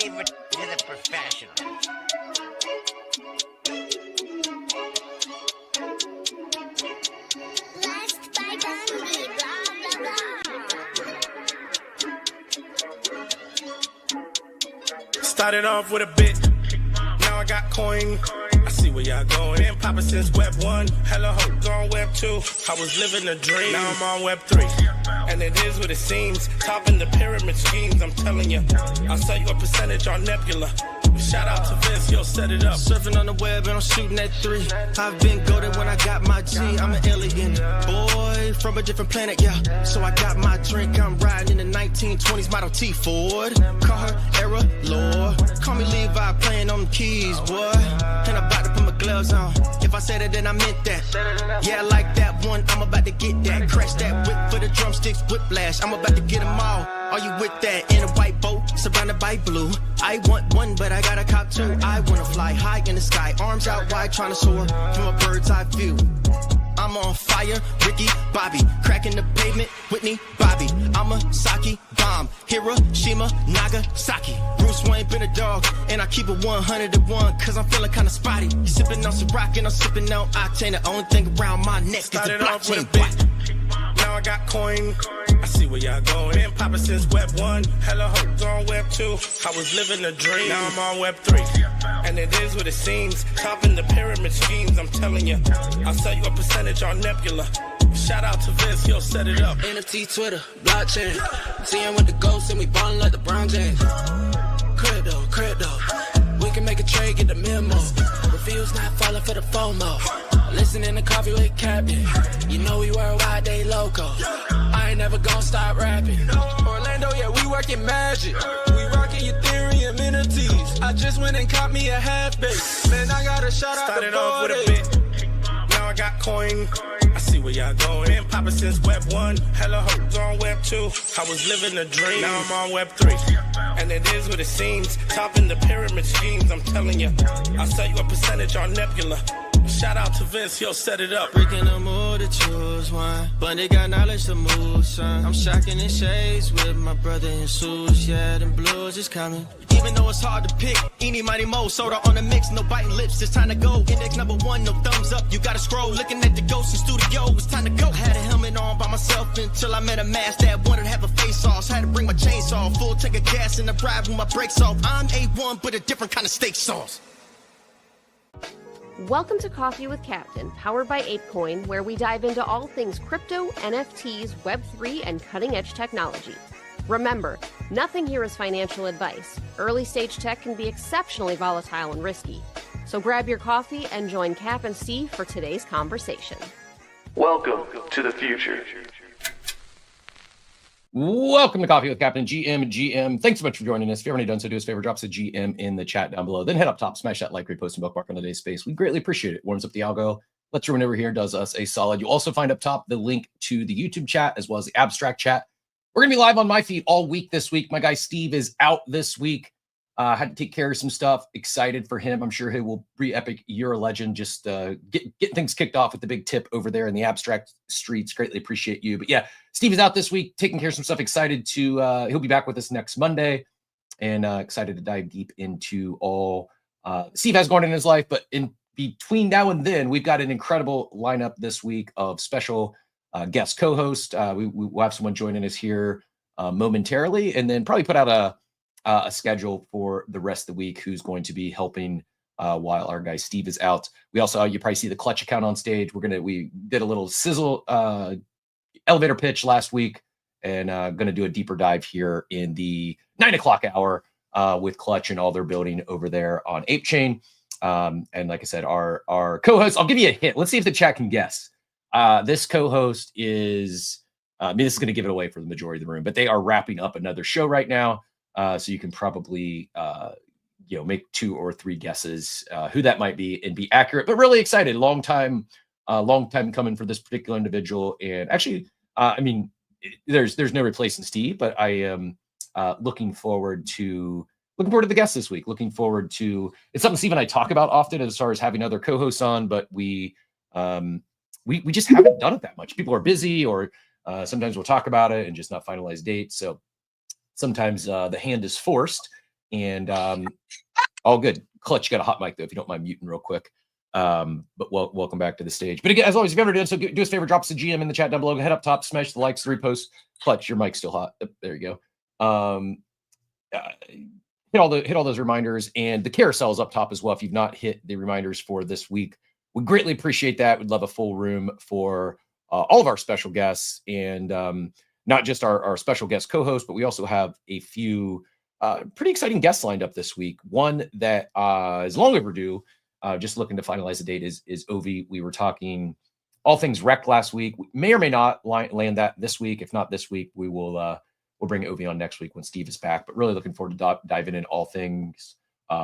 leave it to the professionals. Started off with a bit, now I got coin. I see where y'all going. Been poppin' since Web 1, hella hoes on Web 2. I was living a dream, now I'm on Web 3. And it is what it seems, topping the pyramid schemes, I'm telling you. I'll sell you a percentage on Nebula. Shout out to Vince, yo, set it up. Surfing on the web and I'm shooting at 3. I've been golden when I got my G. I'm an alien boy from a different planet, yeah. So I got my drink, I'm riding in the 1920s Model T Ford. Call her Era Lord. Call me Levi, playing on the keys, boy. And I'm about to put my gloves on. If I said it, then I meant that. Yeah, I like that one, I'm about to get that. Crash that whip for the drumsticks, whiplash. I'm about to get them all. Are you with that? In a white boat, surrounded by blue. I want one, but I got a cop too. I wanna fly high in the sky, arms out wide, trying to soar from a bird's eye view. I'm on fire, Ricky, Bobby, cracking the pavement, Whitney, Bobby. I'm a Saki bomb, Hiroshima, Nagasaki. Bruce Wayne been a dog, and I keep it 101, cause I'm feeling kinda spotty. You sipping on some rock, and I'm sipping on octane. The only thing around my neck is the Started off with a blockchain. bit, now I got coin. I see where y'all going. Been poppin' since Web 1, hella hoes on Web 2. I was living a dream, now I'm on Web 3. And it is what it seems, topping the pyramid schemes, I'm telling you. I'll sell you a percentage on Nebula. Shout out to Vince, yo, set it up. NFT, Twitter, blockchain. Seeing with the ghosts and we ballin' like the Brown James. Crypto. We can make a trade, get the memo. Reviews not falling for the FOMO. Listening to coffee with Captain. You know we worldwide, they loco. I ain't never gonna stop rapping. Orlando, yeah, we working magic. We rocking Ethereum entities. I just went and caught me a half base. Man, I got a shout out Started to off with a Body. bit, now I got coin. I see where y'all going. Been poppin' since Web 1, hella hoes on Web 2. I was living a dream, now I'm on Web 3. And it is what it seems, topping the pyramid schemes, I'm telling you. I'll sell you a percentage on Nebula. Shout out to Vince, yo, set it up. Freaking the mood to choose one, but they got knowledge to move, son. I'm shocking in shades with my brother in shoes. Yeah, them blues is coming. Even though it's hard to pick, eeny, mighty, mo, soda on the mix, no biting lips, it's time to go. Index number 1, no thumbs up, you gotta scroll. Looking at the ghost in studio, it's time to go. Had a helmet on by myself until I met a mask that wanted to have a face off. Had to bring my chainsaw, full tank of gas in the ride with my brakes off. I'm A1, but a different kind of steak sauce. Welcome to Coffee with Captain, powered by ApeChain, where we dive into all things crypto, NFTs, Web3, and cutting-edge technology. Remember, nothing here is financial advice. Early-stage tech can be exceptionally volatile and risky. So grab your coffee and join Cap and Steve for today's conversation. Welcome to the future. Welcome to Coffee with Captain GM. Thanks so much for joining us. If you haven't done so, do us a favor, drop us a GM in the chat down below. Then head up top, smash that like, repost, and bookmark on today's space. We greatly appreciate it. Warms up the algo. Lets everyone over here, does us a solid. You'll also find up top the link to the YouTube chat as well as the abstract chat. We're going to be live on my feed all week this week. My guy Steve is out this week. Had to take care of some stuff. Excited for him. I'm sure he will re-epic. You're a legend. Just get things kicked off with the big tip over there in the abstract streets. Greatly appreciate you. But yeah, Steve is out this week, taking care of some stuff. Excited to he'll be back with us next Monday, and excited to dive deep into all Steve has going on in his life. But in between now and then, we've got an incredible lineup this week of special guest co-host. We'll have someone joining us here momentarily, and then probably put out a schedule for the rest of the week who's going to be helping while our guy Steve is out. We also, you probably see the Clutch account on stage. We did a little sizzle elevator pitch last week, and going to do a deeper dive here in the 9 o'clock hour with Clutch and all they're building over there on ApeChain. And like I said, our co-host, I'll give you a hint. Let's see if the chat can guess. This co-host is, this is going to give it away for the majority of the room, but they are wrapping up another show right now. So you can probably, make 2 or 3 guesses who that might be and be accurate, but really excited. Long time coming for this particular individual. And actually, there's no replacing Steve, but I am looking forward to the guest this week. Looking forward to, it's something Steve and I talk about often as far as having other co-hosts on, but we just haven't done it that much. People are busy, or sometimes we'll talk about it and just not finalize dates. So sometimes the hand is forced, And all good. Clutch, you got a hot mic though, if you don't mind muting real quick. But welcome back to the stage. But again, as always, if you've ever done so, do us a favor, drop us a GM in the chat down below. Head up top, smash the likes, the reposts. Clutch, your mic's still hot. There you go. Hit all those reminders, and the carousel is up top as well. If you've not hit the reminders for this week, we greatly appreciate that. We'd love a full room for all of our special guests, and not just our special guest co-host, but we also have a few pretty exciting guests lined up this week. One that is long overdue. Just looking to finalize the date is Ovi. We were talking all things rec last week. We may or may not land that this week. If not this week, we will we'll bring Ovi on next week when Steve is back. But really looking forward to diving in all things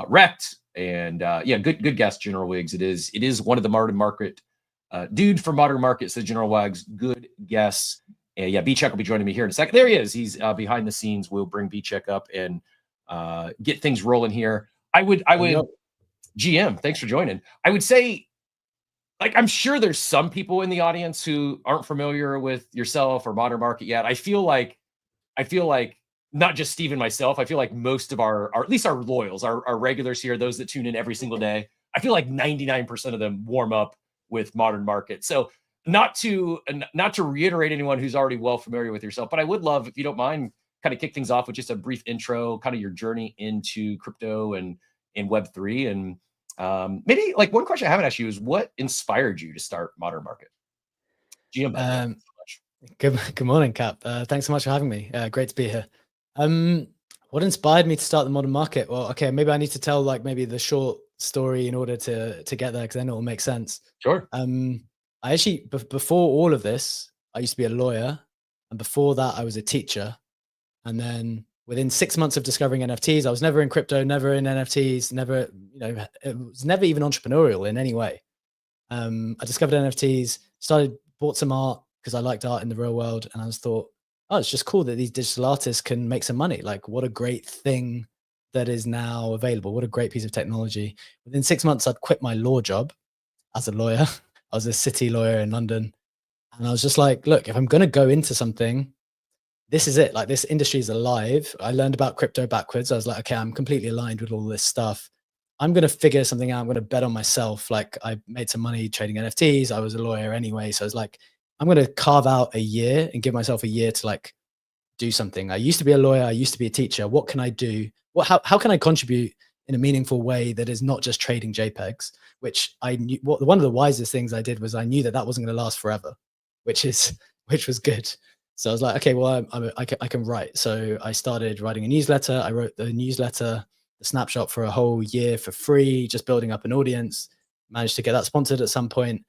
wrecked. And yeah, good guest, General Wiggs. It is one of the Modern Market dude from Modern Market, says General Wags. Good guess. And yeah, B-Check will be joining me here in a second. There he is. He's behind the scenes. We'll bring B-Check up and get things rolling here. I would GM, thanks for joining. I would say, like, I'm sure there's some people in the audience who aren't familiar with yourself or Modern Market yet. I feel like not just Steve and myself, I feel like most of our at least our loyals, our regulars here, those that tune in every single day, I feel like 99% of them warm up with Modern Market. So not to reiterate anyone who's already well familiar with yourself, but I would love, if you don't mind, kind of kick things off with just a brief intro, kind of your journey into crypto and in Web3. And maybe like one question I haven't asked you is, what inspired you to start Modern Market? GM, good morning, Cap. Thanks so much for having me. Great to be here. What inspired me to start the Modern Market? Well, okay, maybe I need to tell like maybe the short story in order to get there, because then it will make sense. Sure. I actually, before all of this, I used to be a lawyer, and before that I was a teacher. And then within 6 months of discovering NFTs, I was never in crypto, never in NFTs, never, it was never even entrepreneurial in any way. I discovered NFTs, bought some art because I liked art in the real world. And I just thought, oh, it's just cool that these digital artists can make some money. Like, what a great thing that is now available. What a great piece of technology. Within 6 months, I'd quit my law job as a lawyer. I was a city lawyer in London. And I was just like, look, if I'm going to go into something, this is it. Like, this industry is alive. I learned about crypto backwards. I was like, okay, I'm completely aligned with all this stuff. I'm going to figure something out. I'm going to bet on myself. Like, I made some money trading NFTs. I was a lawyer anyway. So I was like, I'm going to carve out a year and give myself a year to like do something. I used to be a lawyer. I used to be a teacher. What can I do? How can I contribute in a meaningful way that is not just trading JPEGs, which I knew, one of the wisest things I did was I knew that wasn't going to last forever, which was good. So I was like, okay, well, I can write. So I started writing a newsletter. I wrote the newsletter, the snapshot, for a whole year for free, just building up an audience. Managed to get that sponsored at some point.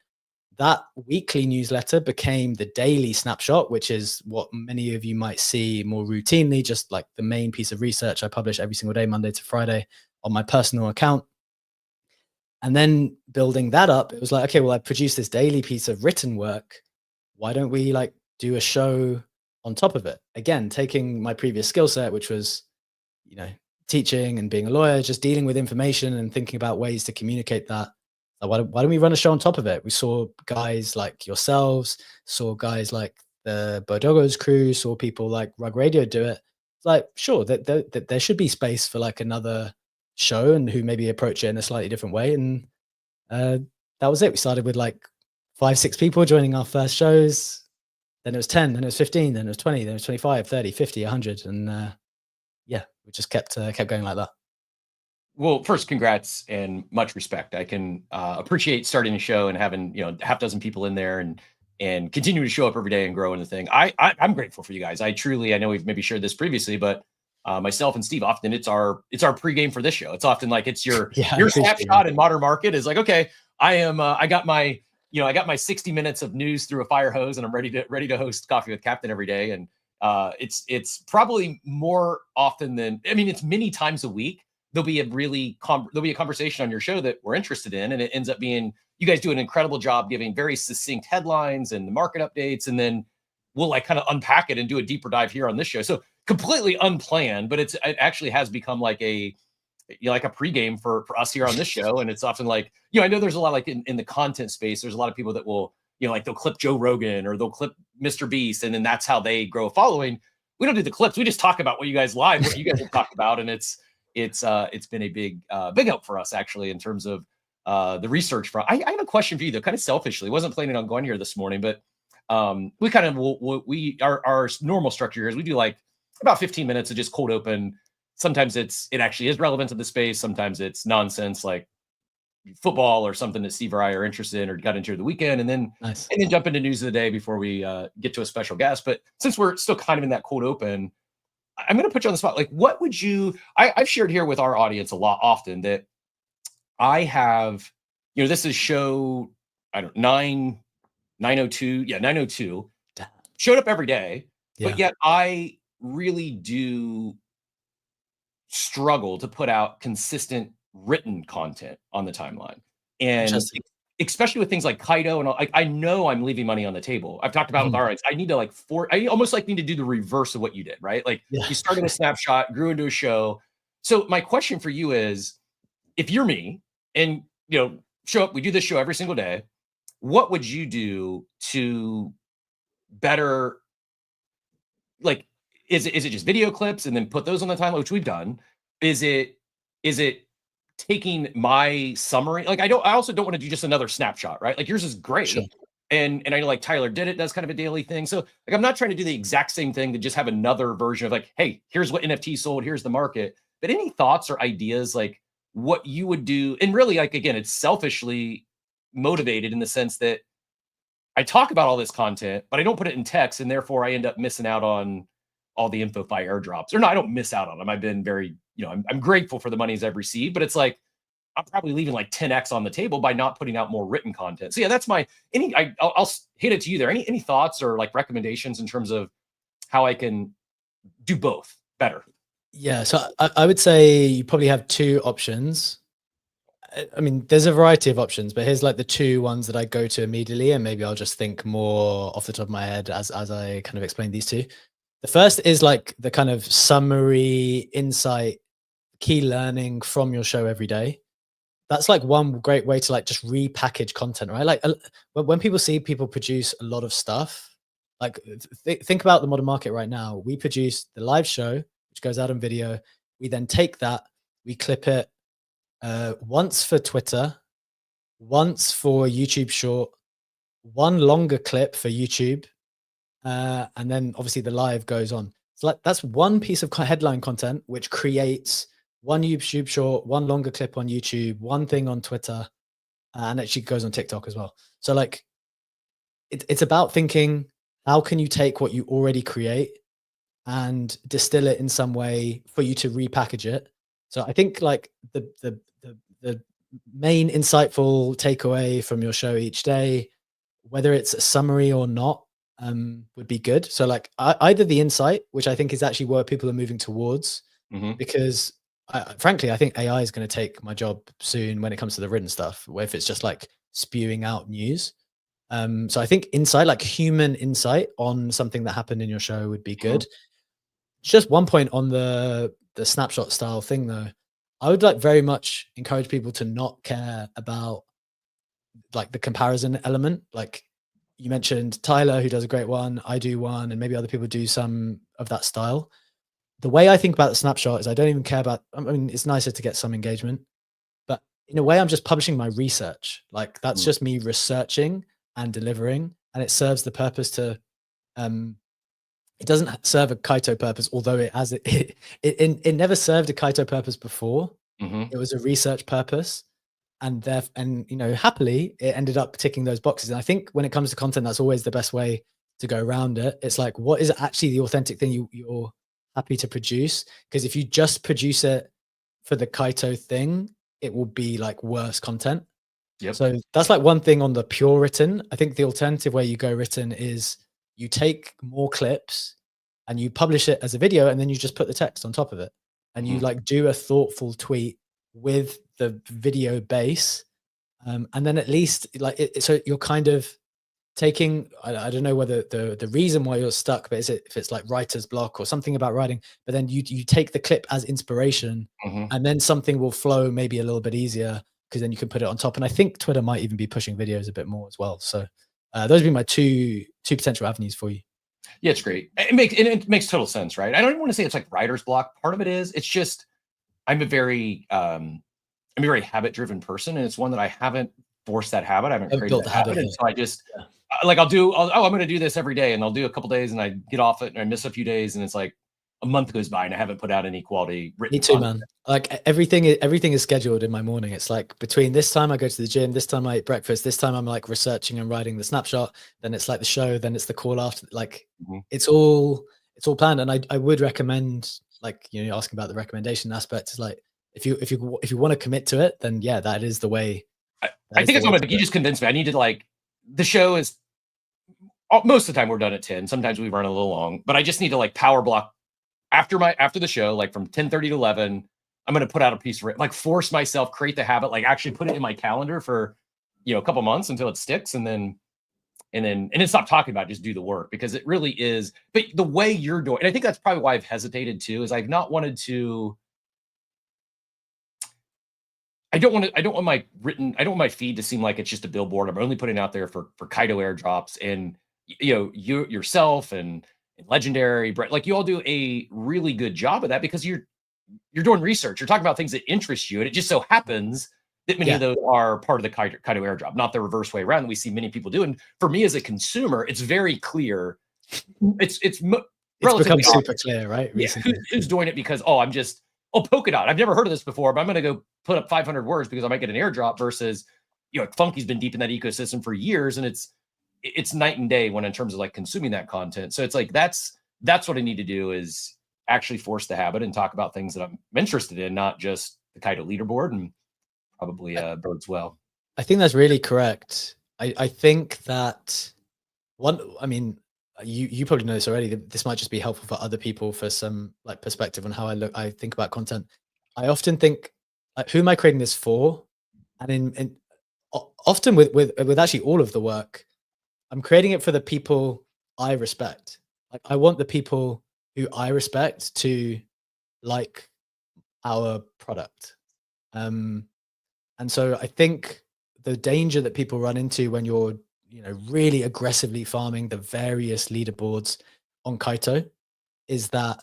That weekly newsletter became the daily snapshot, which is what many of you might see more routinely, just like the main piece of research I publish every single day, Monday to Friday, on my personal account. And then building that up, it was like, okay, well, I produced this daily piece of written work. Why don't we like do a show on top of it? Again, taking my previous skill set, which was, teaching and being a lawyer, just dealing with information and thinking about ways to communicate that. Why don't we run a show on top of it? We saw guys like yourselves, saw guys like the Bodogo's crew, saw people like Rug Radio do it. It's like, sure, that there should be space for like another show and who maybe approach it in a slightly different way. And that was it. We started with like 5-6 people joining our first shows. Then it was 10, then it was 15, then it was 20, then it was 25, 30, 50, 100. And yeah, we just kept going like that. Well, first, congrats and much respect. I can appreciate starting a show and having, half dozen people in there and continue to show up every day and grow in the thing. I'm grateful for you guys. I know we've maybe shared this previously, but myself and Steve, often it's our pregame for this show. It's often like it's your snapshot in Modern Market is like, okay, I got my 60 minutes of news through a fire hose and I'm ready to host Coffee with Captain every day. And it's probably more often than, it's many times a week. There'll be a conversation on your show that we're interested in. And it ends up being, you guys do an incredible job giving very succinct headlines and the market updates. And then we'll like kind of unpack it and do a deeper dive here on this show. So completely unplanned, but it actually has become like a pregame for us here on this show. And it's often like, I know there's a lot like in the content space, there's a lot of people that will, like they'll clip Joe Rogan or they'll clip Mr. Beast. And then that's how they grow a following. We don't do the clips. We just talk about what you guys have talked about. And it's it's been a big help for us actually in terms of the research front. I have a question for you though, kind of selfishly. Wasn't planning on going here this morning, but we kind of our normal structure here is we do like about 15 minutes of just cold open. Sometimes it actually is relevant to the space. Sometimes it's nonsense like football or something that Steve or I are interested in or got into the weekend, and then jump into news of the day before we get to a special guest. But since we're still kind of in that cold open, I'm going to put you on the spot. Like, what would you? I've shared here with our audience a lot often that I have, this is show 902, 902. Showed up every day, but yet I really do struggle to put out consistent written content on the timeline, and especially with things like Kaito and all, I know I'm leaving money on the table. I've talked about with our I need to I almost need to do the reverse of what you did, right? Like you started a snapshot, grew into a show. So my question for you is, if you're me and show up, we do this show every single day, what would you do to better, like, is it just video clips and then put those on the timeline, which we've done? Is it taking my summary? Like, I also don't want to do just another snapshot, right? Like yours is great. Sure. And I know like Tyler did it, does kind of a daily thing. So like, I'm not trying to do the exact same thing to just have another version of like, hey, here's what NFT sold, here's the market. But any thoughts or ideas like what you would do? And really, like, again, it's selfishly motivated in the sense that I talk about all this content, but I don't put it in text. And therefore I end up missing out on all the info by airdrops. Or no, I don't miss out on them. I've been very, I'm grateful for the monies I've received, but it's like, I'm probably leaving like 10x on the table by not putting out more written content. So yeah, that's my, I'll hit it to you there. Any thoughts or like recommendations in terms of how I can do both better? Yeah. So I would say you probably have two options. I mean, there's a variety of options, but here's like the two ones that I go to immediately. And maybe I'll just think more off the top of my head as I kind of explain these two. The first is like the kind of summary, insight, key learning from your show every day. That's like one great way to like just repackage content, right? Like when people see people produce a lot of stuff, like think about the modern market right now. We produce the live show, which goes out on video. We then take that, we clip it once for Twitter, once for YouTube short, one longer clip for YouTube, and then obviously the live goes on. So like that's one piece of headline content which creates one YouTube short, one longer clip on YouTube, one thing on Twitter, and actually goes on TikTok as well. So like it's about thinking, how can you take what you already create and distill it in some way for you to repackage it? So I think like the main insightful takeaway from your show each day, whether it's a summary or not, would be good. So like either the insight, which I think is actually where people are moving towards, because frankly, I think AI is going to take my job soon when it comes to the written stuff, where if it's just like spewing out news. So I think insight, like human insight on something that happened in your show would be good. Just one point on the snapshot style thing though, I would like very much encourage people to not care about like the comparison element. Like you mentioned Tyler, who does a great one, I do one, and maybe other people do some of that style. The way I think about the snapshot is I don't even care about, I mean, it's nicer to get some engagement, but in a way I'm just publishing my research. Like that's just me researching and delivering, and it serves the purpose to, it doesn't serve a Kaito purpose, although it has it never served a Kaito purpose before. It was a research purpose, and happily it ended up ticking those boxes. And I think when it comes to content, that's always the best way to go around it. It's like, what is actually the authentic thing you're happy to produce? Because if you just produce it for the Kaito thing, it will be like worse content. So that's like one thing on the pure written. I think the alternative way you go written is you take more clips and you publish it as a video, and then you just put the text on top of it, and you like do a thoughtful tweet with the video base, and then at least like so you're kind of taking, I don't know whether the reason why you're stuck, but if it's like writer's block or something about writing, but then you take the clip as inspiration, and then something will flow maybe a little bit easier, because then you can put it on top. And I think Twitter might even be pushing videos a bit more as well. So those would be my two potential avenues for you. Yeah, it's great. It makes total sense, right? I don't even want to say it's like writer's block. Part of it is, it's just I'm a very habit driven person, and it's one that I haven't forced that habit. I haven't created built that the habit habit. And yet. so I just like I'm going to do this every day, and I'll do a couple days and I get off it and I miss a few days, and it's like a month goes by and I haven't put out any quality written Me too, content. man. Like everything is scheduled in my morning. It's like between this time I go to the gym, this time I eat breakfast, this time I'm like researching and writing the snapshot, then it's like the show, then it's the call after. Like it's all planned. And I would recommend, like, you know, you're asking about the recommendation aspect, is like if you want to commit to it, then yeah, that is the way. I think it's almost like you just convinced me. I need to, like, the show is most of the time we're done at 10. Sometimes we run a little long, but I just need to like power block after the show, like from 10:30 to 11. I'm going to put out a piece of like force myself, create the habit, like actually put it in my calendar for, you know, a couple months until it sticks. And then stop talking about it, just do the work, because it really is. But the way you're doing, and I think that's probably why I've hesitated too, is I've not wanted to. I don't want my feed to seem like it's just a billboard. I'm only putting out there for Kaito airdrops, and you know, you yourself and Legendary, Brett, like you all do a really good job of that, because you're doing research. You're talking about things that interest you, and it just so happens that many of those are part of the Kaito airdrop, not the reverse way around that we see many people do. And for me as a consumer, it's very clear. It's relatively become super clear, right? Yeah, who's doing it because Polkadot, I've never heard of this before, but I'm going to go put up 500 words because I might get an airdrop, versus, you know, Funky's been deep in that ecosystem for years, and it's night and day when in terms of like consuming that content. So it's like that's what I need to do, is actually force the habit and talk about things that I'm interested in, not just the Kaito leaderboard, and probably birds well. I think that's really correct. I think that you probably know this already. This might just be helpful for other people for some like perspective on how I think about content. I often think, like, who am I creating this for? And often with actually all of the work, I'm creating it for the people I respect. Like, I want the people who I respect to like our product. And so I think the danger that people run into when you're, you know, really aggressively farming the various leaderboards on Kaito is that,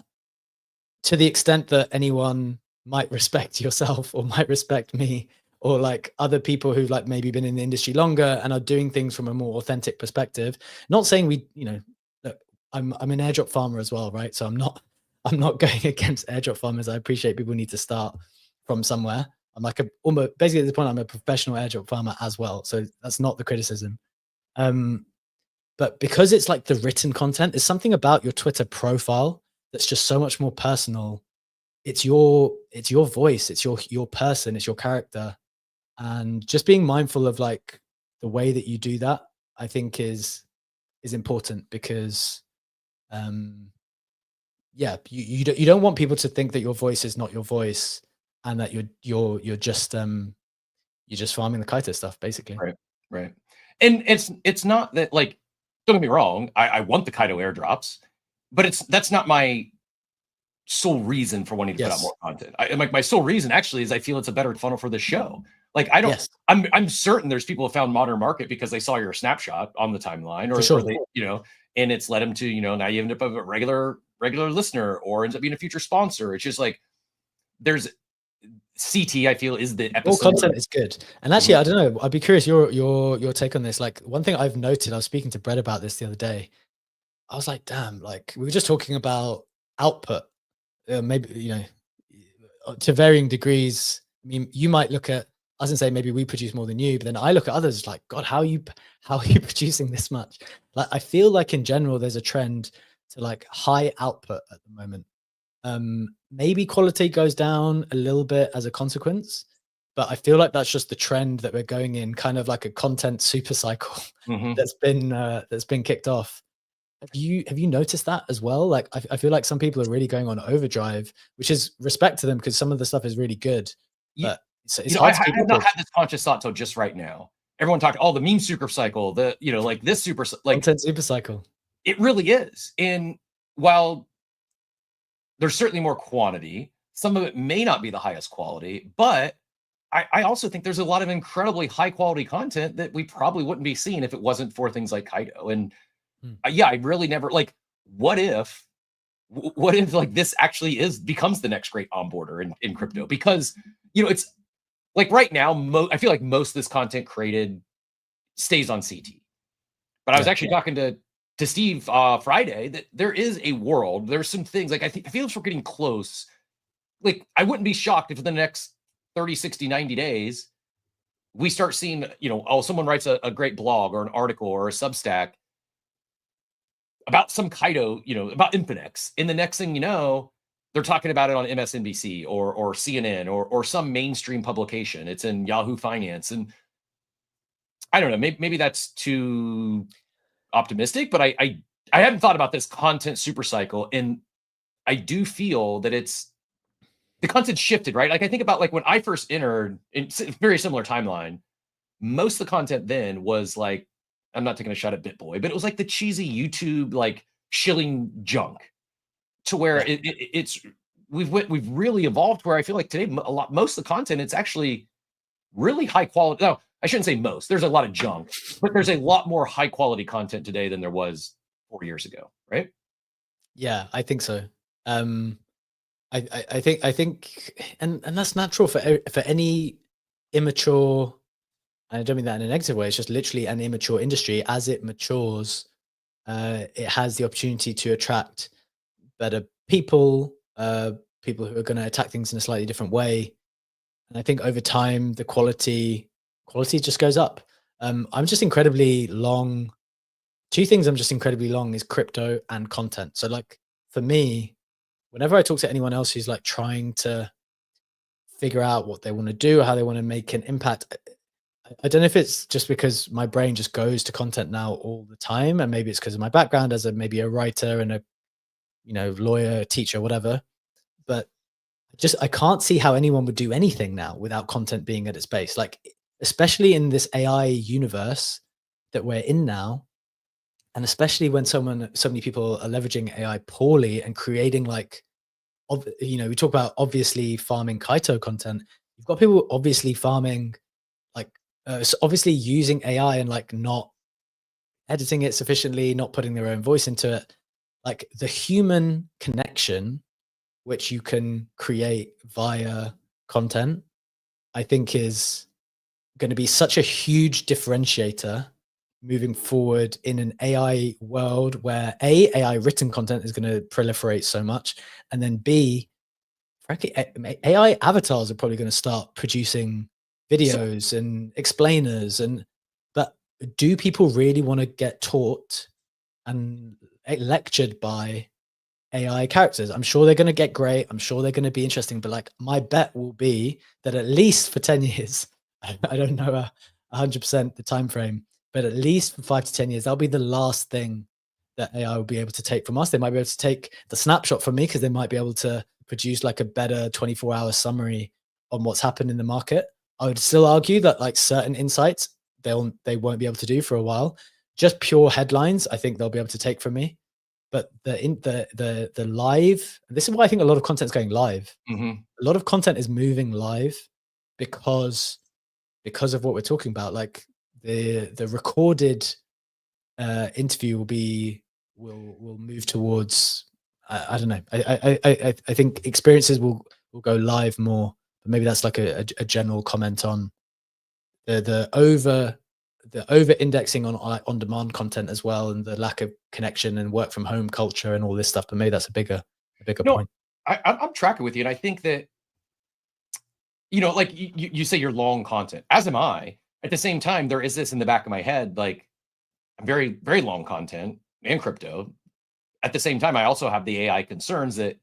to the extent that anyone might respect yourself or might respect me, or like other people who've like maybe been in the industry longer and are doing things from a more authentic perspective, not saying we, you know, look, I'm an airdrop farmer as well, right? So I'm not going against airdrop farmers. I appreciate people need to start from somewhere. I'm like almost basically at this point, I'm a professional airdrop farmer as well. So that's not the criticism. But because it's like the written content, there's something about your Twitter profile that's just so much more personal. It's your voice, it's your person, it's your character. And just being mindful of like the way that you do that, I think is important, because you don't want people to think that your voice is not your voice, and that you're just farming the Kaito stuff, basically. Right. And it's not that, like, don't get me wrong, I want the Kaito airdrops, but that's not my sole reason for wanting to put out more content. My sole reason actually is I feel it's a better funnel for the show. Like, I'm certain there's people who found Modern Market because they saw your snapshot on the timeline, or they, you know, and it's led them to, you know, now you end up with a regular listener, or ends up being a future sponsor. It's just like, there's CT, I feel, is the episode. All content is good. And actually, I don't know, I'd be curious your take on this. Like, one thing I've noted, I was speaking to Brett about this the other day. I was like, damn, like, we were just talking about output, maybe, you know, to varying degrees. I mean, you might look at us and say maybe we produce more than you, but then I look at others like, God, how are you producing this much? Like, I feel like in general there's a trend to like high output at the moment. Maybe quality goes down a little bit as a consequence, but I feel like that's just the trend that we're going in, kind of like a content super cycle that's been kicked off. Have you noticed that as well? Like, I feel like some people are really going on overdrive, which is respect to them, because some of the stuff is really good. But it's hard to keep I have not had this conscious thought till just right now. Everyone talked, the meme super cycle, the, you know, like this super, like content super cycle. It really is. And while there's certainly more quantity, some of it may not be the highest quality, but I also think there's a lot of incredibly high quality content that we probably wouldn't be seeing if it wasn't for things like Kaito. And I really never, like, what if what if like this actually becomes the next great onboarder in crypto? Because it's like right now, I feel like most of this content created stays on CT. But I was actually talking to Steve Friday that there is a world. There's some things like I feel like we're getting close. Like I wouldn't be shocked if in the next 30, 60, 90 days we start seeing, someone writes a great blog or an article or a Substack about some Kaito, about Infinex. And the next thing you know, they're talking about it on MSNBC or CNN or some mainstream publication. It's in Yahoo Finance. And I don't know, maybe that's too optimistic, but I hadn't thought about this content super cycle. And I do feel that the content shifted, right? Like I think about like when I first entered in very similar timeline, most of the content then was like, I'm not taking a shot at BitBoy, but it was like the cheesy YouTube, like shilling junk to where we've really evolved where I feel like today, most of the content, it's actually really high quality. No, I shouldn't say most, there's a lot of junk, but there's a lot more high quality content today than there was 4 years ago. Right. Yeah, I think so. I think, and that's natural for any immature. And I don't mean that in a negative way. It's just literally an immature industry. As it matures, it has the opportunity to attract better people, people who are going to attack things in a slightly different way. And I think over time, the quality just goes up. I'm just incredibly long. Two things I'm just incredibly long is crypto and content. So like for me, whenever I talk to anyone else who's like trying to figure out what they want to do, how they want to make an impact, I don't know if it's just because my brain just goes to content now all the time, and maybe it's because of my background as maybe a writer and a lawyer, teacher, whatever. But I can't see how anyone would do anything now without content being at its base. Like especially in this AI universe that we're in now, and especially when so many people are leveraging AI poorly and creating like, we talk about obviously farming Kaito content. You've got people obviously farming like obviously using AI and like not editing it sufficiently, not putting their own voice into it. Like the human connection, which you can create via content, I think is going to be such a huge differentiator moving forward in an AI world where AI written content is going to proliferate so much. And then B, frankly, AI avatars are probably going to start producing videos and explainers. But do people really want to get taught and lectured by AI characters? I'm sure they're going to get great. I'm sure they're going to be interesting. But like my bet will be that at least for 10 years, I don't know 100% the time frame, but at least for 5 to 10 years, that'll be the last thing that AI will be able to take from us. They might be able to take the snapshot from me because they might be able to produce like a better 24-hour summary on what's happened in the market. I would still argue that like certain insights they won't be able to do for a while. Just pure headlines, I think they'll be able to take from me. But the live, this is why I think a lot of content is going live. Mm-hmm. A lot of content is moving live because of what we're talking about. Like the recorded interview will move towards I don't know. I think experiences will go live more. But maybe that's like a general comment on the over indexing on demand content as well, and the lack of connection and work from home culture and all this stuff. But maybe that's a bigger point. I'm tracking with you, and I think that like you say you're long content, as am I. At the same time, there is this in the back of my head, like I'm very, very long content and crypto. At the same time, I also have the AI concerns that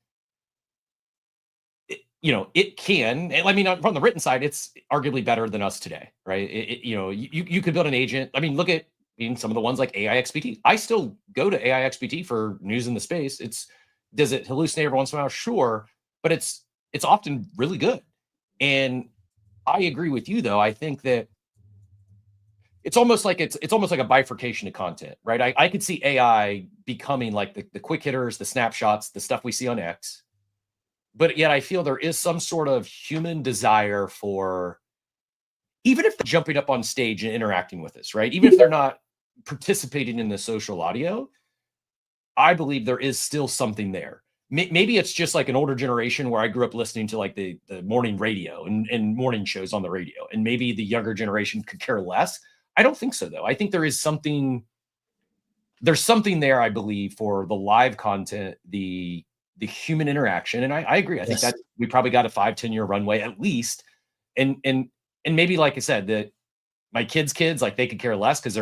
it can, I mean, from the written side, it's arguably better than us today, right? You could build an agent. I mean, look at some of the ones like AI XPT. I still go to AI XPT for news in the space. Does it hallucinate every once in a while? Sure, but it's often really good. And I agree with you, though. I think that it's almost like a bifurcation of content, right? I could see AI becoming like the quick hitters, the snapshots, the stuff we see on X. But yet I feel there is some sort of human desire for, even if they're jumping up on stage and interacting with us, right? Even if they're not participating in the social audio, I believe there is still something there. maybe it's just like an older generation where I grew up listening to like the morning radio and morning shows on the radio, and maybe the younger generation could care less. I don't think so, though. I think there's something there, I believe, for the live content, the human interaction. And I agree. I think that we probably got a 5-10 year runway at least. And maybe, like I said, that my kids, like, they could care less because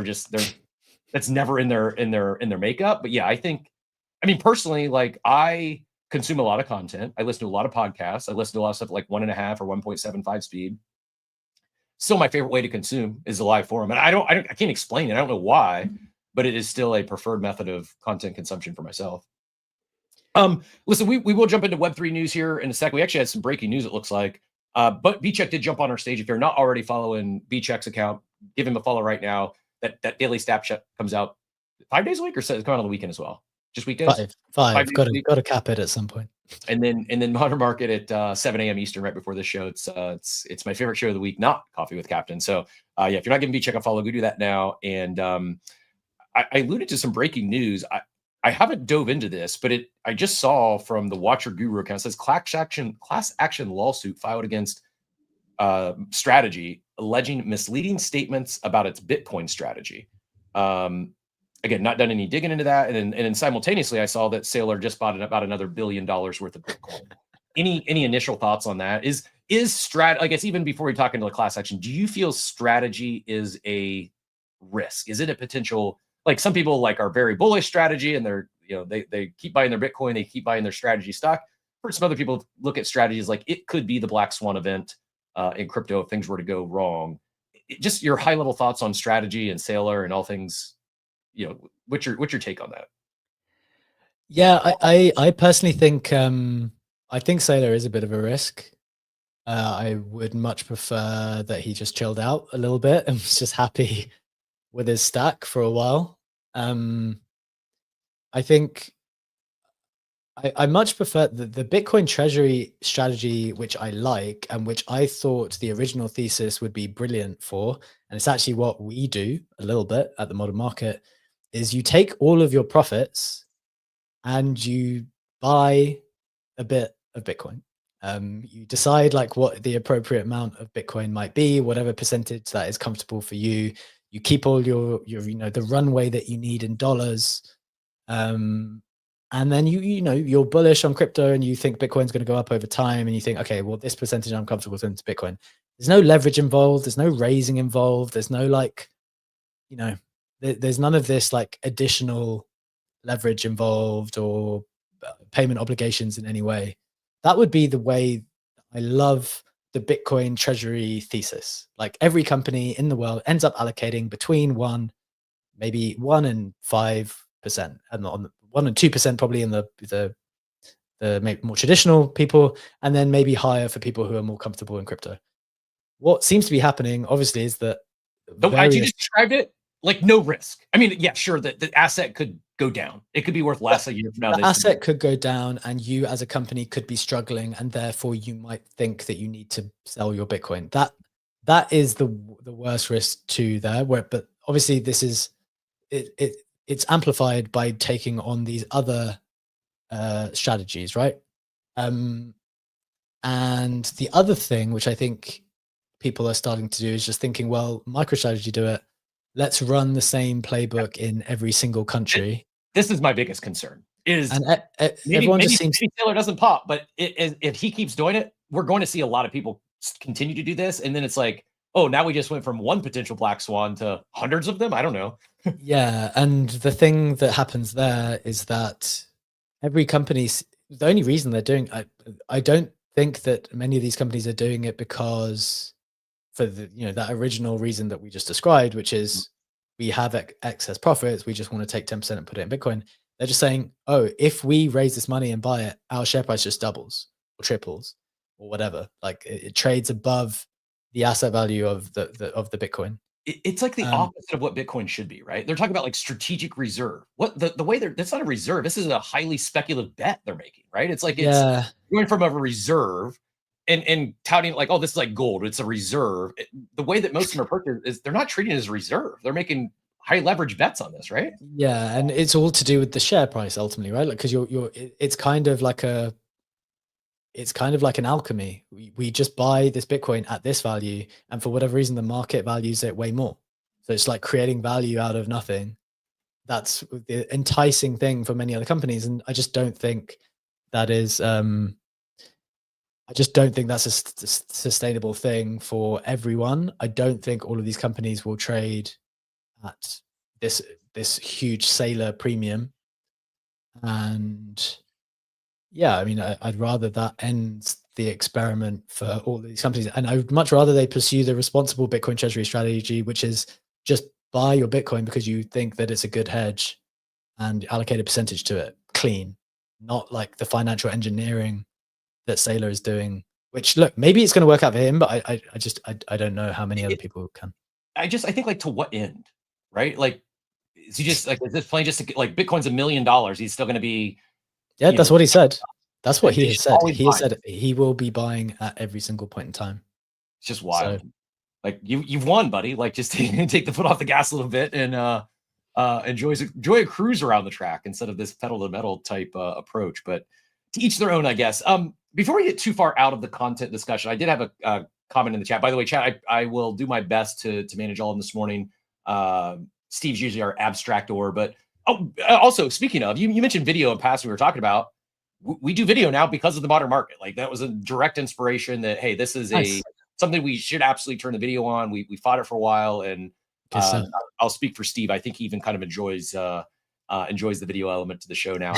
that's never in their makeup. But yeah, I mean, personally, like, I consume a lot of content. I listen to a lot of podcasts. I listen to a lot of stuff like 1.5 or 1.75 speed. Still, my favorite way to consume is the live forum. And I can't explain it. I don't know why, but it is still a preferred method of content consumption for myself. Listen, we will jump into Web3 news here in a sec. We actually had some breaking news, it looks like. But BCheck did jump on our stage. If you're not already following BCheck's account, give him a follow right now. That daily stat check comes out 5 days a week, or is it coming on the weekend as well? Just weekends? Five. Got to cap it at some point. And then Modern Market at 7 a.m. Eastern, right before the show. It's my favorite show of the week, not Coffee with Captain. So yeah, if you're not giving BCheck a follow, go do that now. And I alluded to some breaking news. I haven't dove into this, but I just saw from the Watcher Guru account, it says class action lawsuit filed against Strategy, alleging misleading statements about its Bitcoin strategy. Again, not done any digging into that. And then simultaneously, I saw that Saylor just bought about another $1 billion worth of Bitcoin. Any initial thoughts on that? Is I guess even before we talk into the class action, do you feel Strategy is a risk? Is it a potential? Like, some people like are very bullish Strategy, and they're, they keep buying their Bitcoin, they keep buying their Strategy stock. For some other people, look at Strategy as like it could be the black swan event in crypto if things were to go wrong. Just your high level thoughts on Strategy and Saylor and all things. What's your take on that? Yeah, I personally think I think Saylor is a bit of a risk. I would much prefer that he just chilled out a little bit and was just happy with his stack for a while. I think I much prefer the Bitcoin treasury strategy, which I like and which I thought the original thesis would be brilliant for. And it's actually what we do a little bit at the Modern Market, is you take all of your profits and you buy a bit of Bitcoin. You decide like what the appropriate amount of Bitcoin might be, whatever percentage that is comfortable for you. You keep all your the runway that you need in dollars. And then you're bullish on crypto and you think Bitcoin's going to go up over time, and you think, okay, well, this percentage I'm comfortable with into Bitcoin. There's no leverage involved. There's no raising involved. There's no there's none of this like additional leverage involved or payment obligations in any way. That would be the way I love the Bitcoin treasury thesis. Like, every company in the world ends up allocating between 1 and 5%, and on 1 and 2% probably in the maybe more traditional people, and then maybe higher for people who are more comfortable in crypto. What seems to be happening, obviously, is that you just described it like no risk. I mean, yeah, sure, the asset could go down. It could be worth less a year from now. The asset could go down, and you as a company could be struggling, and therefore you might think that you need to sell your Bitcoin. That is the worst risk to there. But obviously, this is it's amplified by taking on these other strategies, right? And the other thing, which I think people are starting to do, is just thinking, well, MicroStrategy do it. Let's run the same playbook in every single country. This is my biggest concern. Maybe Saylor doesn't pop, but if he keeps doing it, we're going to see a lot of people continue to do this, and then it's like, oh, now we just went from one potential black swan to hundreds of them. I don't know. Yeah, and the thing that happens there is that every company's, the only reason they're doing, I don't think that many of these companies are doing it because for the that original reason that we just described, which is we have excess profits, we just want to take 10% and put it in Bitcoin. They're just saying, oh, if we raise this money and buy it, our share price just doubles or triples or whatever. Like, it trades above the asset value of the Bitcoin. It's like the opposite of what Bitcoin should be, right? They're talking about like strategic reserve. What the way that's not a reserve. This is a highly speculative bet they're making, right? It's like it's going from a reserve and touting like, oh, this is like gold. It's a reserve. The way that most of them are purchased is they're not treating it as a reserve. They're making high leverage bets on this, right? Yeah, and it's all to do with the share price ultimately, right? Like, because it's kind of like an alchemy. We just buy this Bitcoin at this value, and for whatever reason, the market values it way more. So it's like creating value out of nothing. That's the enticing thing for many other companies, and I just don't think that is. I just don't think that's a sustainable thing for everyone. I don't think all of these companies will trade at this huge sailor premium. And yeah, I mean, I'd rather that ends the experiment for all of these companies. And I would much rather they pursue the responsible Bitcoin treasury strategy, which is just buy your Bitcoin because you think that it's a good hedge and allocate a percentage to it clean, not like the financial engineering that Saylor is doing, which look, maybe it's going to work out for him, but I don't know how many other people can. I think, like, to what end, right? Like, is he just like, is this playing just to, like, Bitcoin's $1 million? He's still going to be. Yeah, that's what he said. That's what he has said. always He has buying. said he will be buying at every single point in time. It's just wild. Like, you've won, buddy. Like, just take the foot off the gas a little bit and enjoy a cruise around the track instead of this pedal to the metal type approach. But to each their own, I guess. Before we get too far out of the content discussion, I did have a comment in the chat. By the way, chat, I will do my best to manage all of them this morning. Steve's usually our abstractor, but also speaking of, you mentioned video in past we were talking about. We do video now because of the modern market. Like, that was a direct inspiration that, hey, this is something we should absolutely turn the video on. We fought it for a while, and I'll speak for Steve. I think he even kind of enjoys the video element to the show now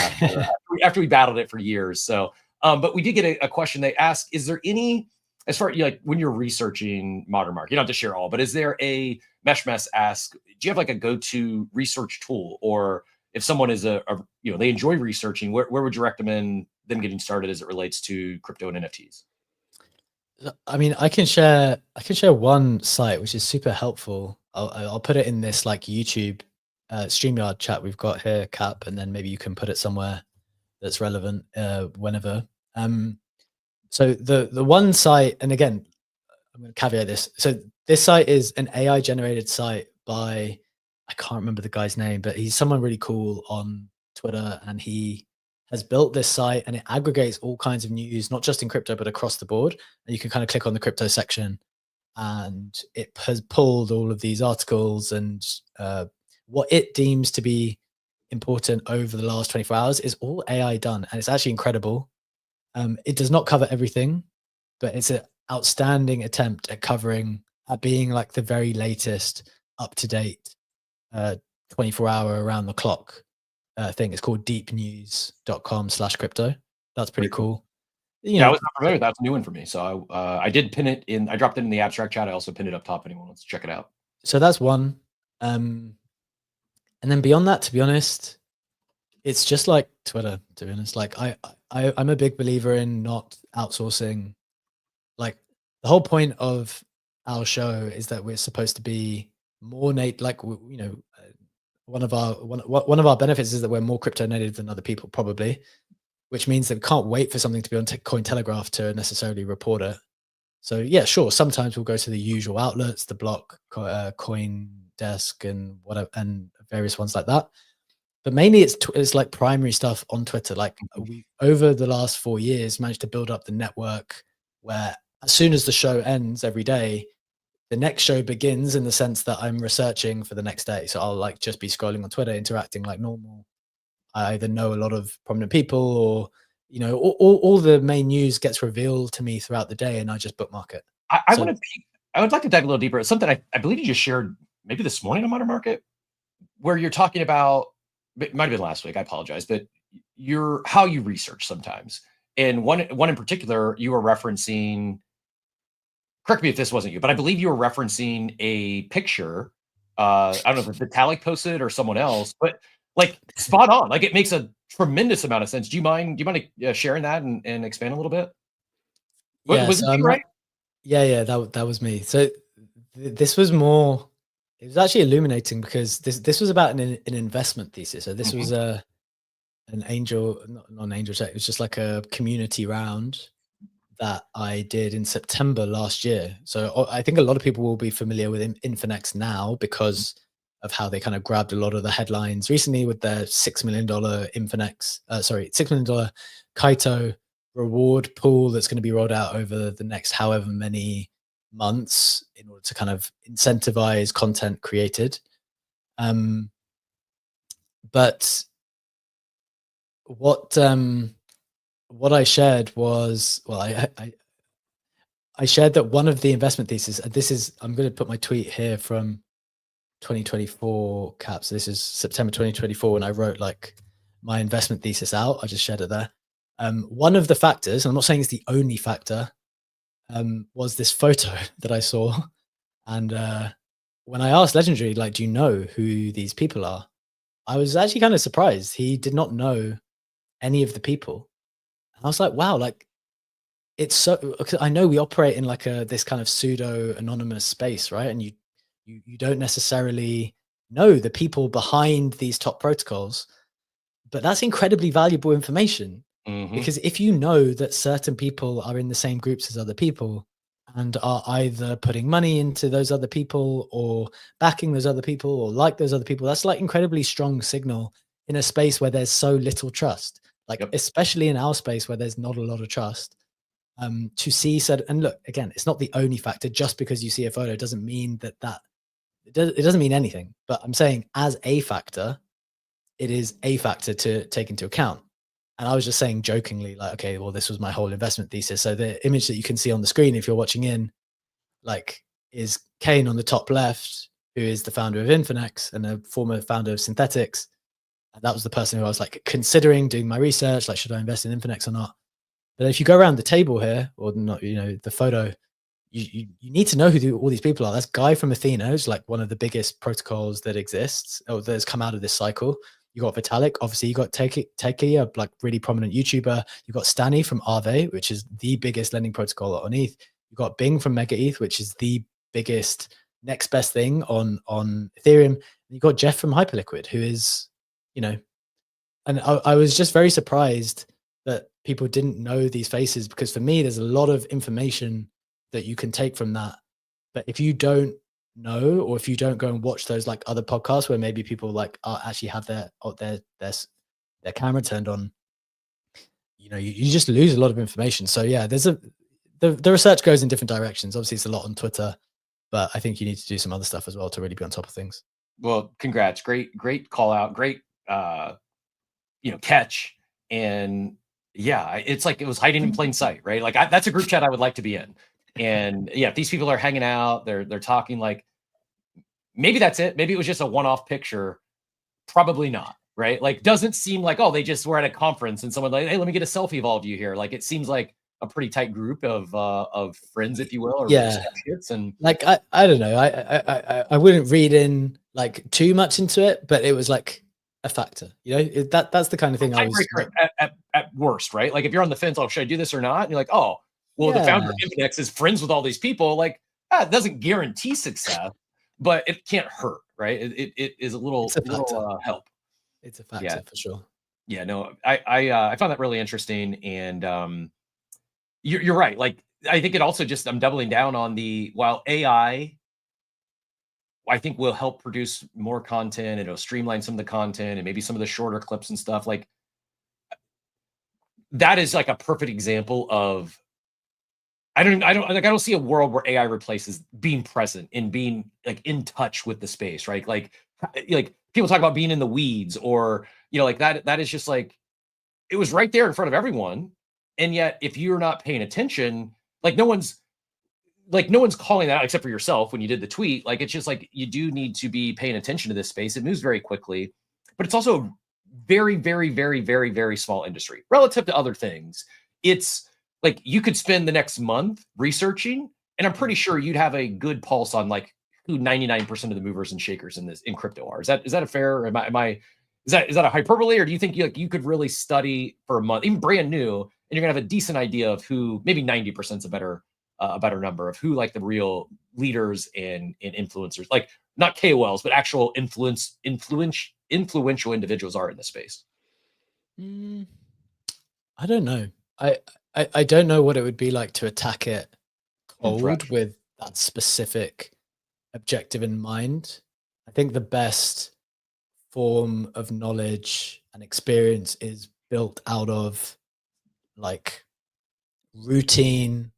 after we battled it for years. So, but we did get a question. They asked, is there any, as far like when you're researching modern market, you don't have to share all, but is there a Mess ask, do you have like a go-to research tool, or if someone is they enjoy researching, where would you recommend them getting started as it relates to crypto and NFTs? I mean, I can share one site which is super helpful. I'll put it in this like YouTube StreamYard chat we've got here, Cap, and then maybe you can put it somewhere that's relevant whenever. So the one site, and again, I'm going to caveat this. So this site is an AI generated site by, I can't remember the guy's name, but he's someone really cool on Twitter, and he has built this site, and it aggregates all kinds of news, not just in crypto, but across the board. And you can kind of click on the crypto section, and it has pulled all of these articles and what it deems to be important over the last 24 hours is all AI done. And it's actually incredible. It does not cover everything, but it's an outstanding attempt at being like the very latest up-to-date 24-hour around the clock thing. It's called deepnews.com/crypto. That's pretty cool. I was not familiar. That's a new one for me. So I did pin it in. I dropped it in the abstract chat. I also pinned it up top. Anyone wants to check it out. So that's one. And then beyond that, to be honest, it's just like Twitter. To be honest, like I'm a big believer in not outsourcing. Like, the whole point of our show is that we're supposed to be more one of our benefits is that we're more crypto native than other people, probably, which means that we can't wait for something to be on Cointelegraph to necessarily report it. So yeah, sure, sometimes we'll go to the usual outlets, the Block, CoinDesk, and whatever, and various ones like that. But mainly it's like primary stuff on Twitter. Like, we over the last 4 years managed to build up the network where as soon as the show ends every day, the next show begins, in the sense that I'm researching for the next day. So I'll like just be scrolling on Twitter, interacting like normal. I either know a lot of prominent people, or all the main news gets revealed to me throughout the day, and I just bookmark it. I would like to dive a little deeper. It's something I believe you just shared maybe this morning on Modern Market, where you're talking about, it might have been last week, I apologize, but how you research sometimes. And one in particular, you were referencing, correct me if this wasn't you, but I believe you were referencing a picture. I don't know if Vitalik posted or someone else, but like, spot on. Like, it makes a tremendous amount of sense. Do you mind sharing that and expand a little bit? Yeah, was it right? Yeah, that was me. So this was more, it was actually illuminating, because this was about an investment thesis. So this was an angel, not an angel check. It was just like a community round that I did in September last year. So I think a lot of people will be familiar with Infinex now because of how they kind of grabbed a lot of the headlines recently with their $6 million $6 million Kaito reward pool that's going to be rolled out over the next however many months in order to kind of incentivize content created. But what I shared was, well, I shared that one of the investment theses, I'm going to put my tweet here from 2024 cap. So this is September 2024 when I wrote like my investment thesis out. I just shared it there. One of the factors, and I'm not saying it's the only factor, was this photo that I saw. And when I asked Legendary, like, do you know who these people are? I was actually kind of surprised. He did not know any of the people. And I was like, wow, like, it's so, because I know we operate in like this kind of pseudo anonymous space, right? And you don't necessarily know the people behind these top protocols, but that's incredibly valuable information. Because if you know that certain people are in the same groups as other people and are either putting money into those other people or backing those other people or like those other people, that's like incredibly strong signal in a space where there's so little trust, like especially in our space where there's not a lot of trust. To see said, and look, again, it's not the only factor. Just because you see a photo doesn't mean that it doesn't mean anything. But I'm saying as a factor, it is a factor to take into account. And I was just saying jokingly, like, okay, well, this was my whole investment thesis. So the image that you can see on the screen, if you're watching in, like, is Kane on the top left, who is the founder of Infinex and a former founder of Synthetics. And that was the person who I was like considering doing my research, like, should I invest in Infinex or not? But if you go around the table here, or not, you know, the photo, you need to know who all these people are. That's Guy from Athena, who's like one of the biggest protocols that exists or that's come out of this cycle. You got Vitalik, obviously you got Teki, a like really prominent YouTuber. You got Stani from Aave, which is the biggest lending protocol on ETH. You got Bing from Mega ETH, which is the biggest next best thing on Ethereum. And you got Jeff from Hyperliquid, who is, you know, and I was just very surprised that people didn't know these faces, because for me, there's a lot of information that you can take from that. But if you don't know, or if you don't go and watch those like other podcasts where maybe people like actually have their camera turned on, you know, you just lose a lot of information. So yeah, the research goes in different directions. Obviously it's a lot on Twitter, but I think you need to do some other stuff as well to really be on top of things. Well, congrats. Great call out. Great, catch. And yeah, it's like it was hiding in plain sight, right? Like that's a group chat I would like to be in. And yeah, if these people are hanging out, they're talking, like, maybe that's it. Maybe it was just a one-off picture. Probably not, right? Like, doesn't seem like, oh, they just were at a conference and someone like, hey, let me get a selfie of all of you here. Like, it seems like a pretty tight group of friends, if you will, or associates. And like, I don't know. I wouldn't read in like too much into it, but it was like a factor, you know, that's the kind of thing I was at worst, right? Like, if you're on the fence, oh, should I do this or not? And you're like, oh, well, the founder of Infinex is friends with all these people. Like, it doesn't guarantee success, but it can't hurt, right? It is a little help. It's a factor for sure. Yeah, no, I found that really interesting, and you're right. Like, I think it also just, I'm doubling down on while AI, I think, will help produce more content, and it'll streamline some of the content and maybe some of the shorter clips and stuff. Like, that is like a perfect example of, I don't see a world where AI replaces being present and being like in touch with the space, right? Like people talk about being in the weeds, or, you know, like that is just like, it was right there in front of everyone. And yet, if you're not paying attention, like no one's calling that out except for yourself when you did the tweet. Like, it's just like, you do need to be paying attention to this space. It moves very quickly, but it's also a very, very, very, very, very small industry relative to other things. It's like, you could spend the next month researching, and I'm pretty sure you'd have a good pulse on like who 99% of the movers and shakers in crypto are. Is that a fair? Is that a hyperbole, or do you think you could really study for a month, even brand new, and you're gonna have a decent idea of who, maybe 90% is a better number of who, like, the real leaders and influencers, like not KOLs, but actual influential individuals are in the space? I don't know. I don't know what it would be like to attack it cold with that specific objective in mind. I think the best form of knowledge and experience is built out of like routine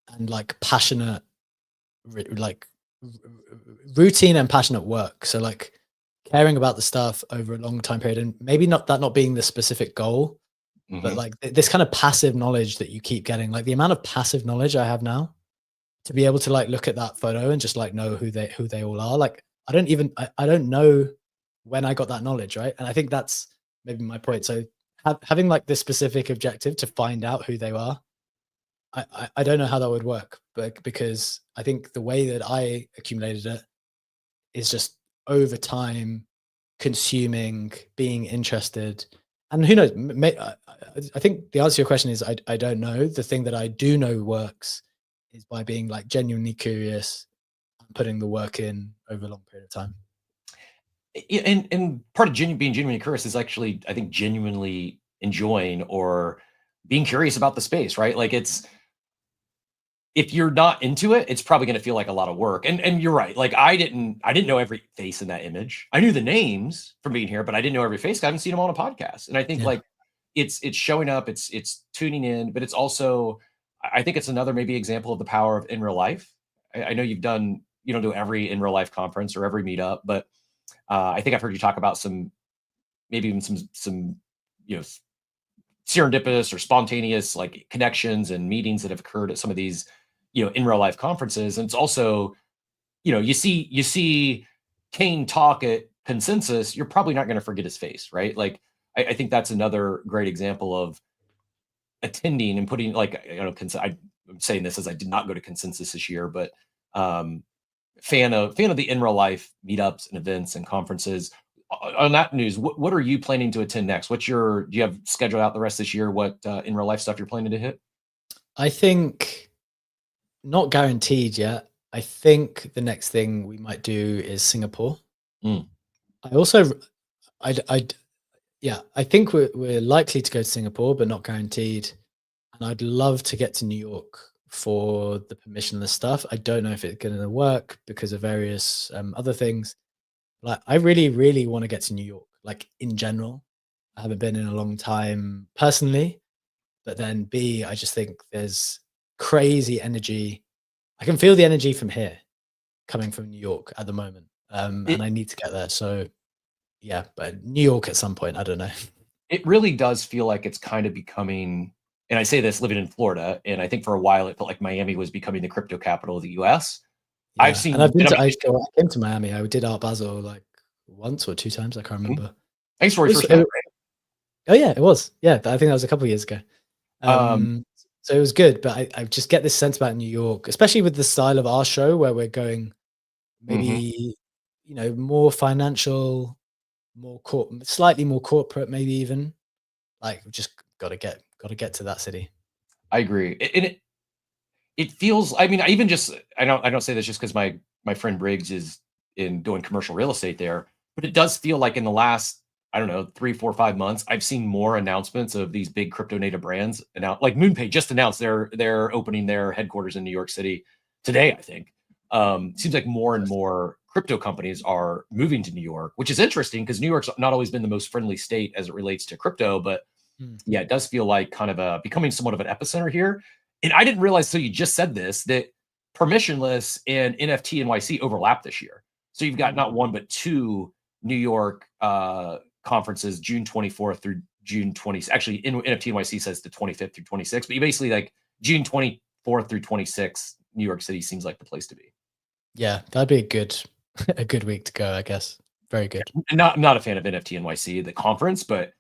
and like passionate, routine and passionate work. So like caring about the stuff over a long time period, and maybe not being the specific goal, but like this kind of passive knowledge that you keep getting, like the amount of passive knowledge I have now to be able to like look at that photo and just like know who they all are. Like I don't know when I got that knowledge, right? And I think that's maybe my point. So having like this specific objective to find out who they are, I don't know how that would work, but because I think the way that I accumulated it is just over time consuming, being interested, and who knows, I think the answer to your question is I don't know. The thing that I do know works is by being like genuinely curious and putting the work in over a long period of time. And part of being genuinely curious is actually, I think, genuinely enjoying or being curious about the space, right? Like if you're not into it, it's probably going to feel like a lot of work. And you're right. Like I didn't know every face in that image. I knew the names from being here, but I didn't know every face. I haven't seen them on a podcast. And I think like it's showing up, it's tuning in, but it's also, I think it's another maybe example of the power of in real life. I know you don't do every in real life conference or every meetup, but I think I've heard you talk about maybe even some serendipitous or spontaneous like connections and meetings that have occurred at some of these in real life conferences. And it's also, you see Kane talk at Consensus, you're probably not going to forget his face, right? Like I think that's another great example of attending and putting like, I'm saying this as I did not go to Consensus this year, but fan of the in real life meetups and events and conferences. On that news, what are you planning to attend next? Do you have scheduled out the rest of this year? What in real life stuff you're planning to hit? I think not guaranteed yet. I think the next thing we might do is Singapore. I think we're likely to go to Singapore, but not guaranteed. And I'd love to get to New York for the permissionless stuff. I don't know if it's going to work because of various other things. Like I really, really want to get to New York, like in general. I haven't been in a long time personally, but then B, I just think there's crazy energy. I can feel the energy from here coming from New York at the moment. And I need to get there. So yeah, but New York at some point, I don't know. It really does feel like it's kind of becoming, and I say this living in Florida, and I think for a while it felt like Miami was becoming the crypto capital of the US. Yeah. I came to Miami. I did Art Basel like once or two times. I can't remember. Thanks for your first time. Oh yeah, it was. Yeah, I think that was a couple of years ago. So it was good, but I just get this sense about New York, especially with the style of our show where we're going maybe, more financial, slightly more corporate, maybe even. Like we've just got to get to that city. I agree. And it feels, I don't say this just because my friend Briggs is doing commercial real estate there, but it does feel like in the last, 3, 4, 5 months, I've seen more announcements of these big crypto native brands. Like MoonPay just announced they're opening their headquarters in New York City today, I think. Seems like more and more crypto companies are moving to New York, which is interesting because New York's not always been the most friendly state as it relates to crypto, but yeah, it does feel like kind of becoming somewhat of an epicenter here. And I didn't realize, so you just said this, that permissionless and NFT NYC overlap this year. So you've got not one, but two New York conferences, June 24th through June 20th. Actually, NFT NYC says the 25th through 26th, but you basically like June 24th through 26th, New York City seems like the place to be. Yeah, that'd be a good week to go, I guess. Very good. I'm not a fan of NFT NYC, the conference, but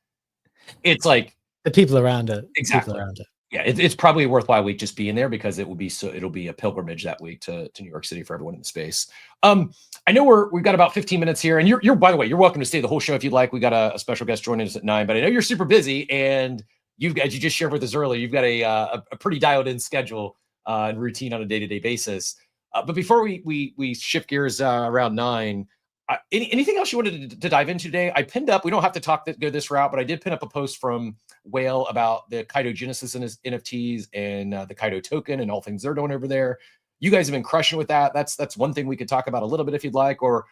it's like the people around it. Exactly. People around it. Yeah, it's probably a worthwhile week just being there because it'll be a pilgrimage that week to New York City for everyone in the space. I know we've got about 15 minutes here, and you're by the way, you're welcome to stay the whole show if you'd like. We got a special guest joining us at 9, but I know you're super busy, and you just shared with us earlier, you've got a pretty dialed in schedule and routine on a day-to-day basis. But before we shift gears around 9. Anything else you wanted to dive into today? I pinned up, we don't have to go this route, but I did pin up a post from Whale about the Kaito Genesis and his NFTs and the Kaito token and all things they're doing over there. You guys have been crushing with that. That's one thing we could talk about a little bit if you'd like, or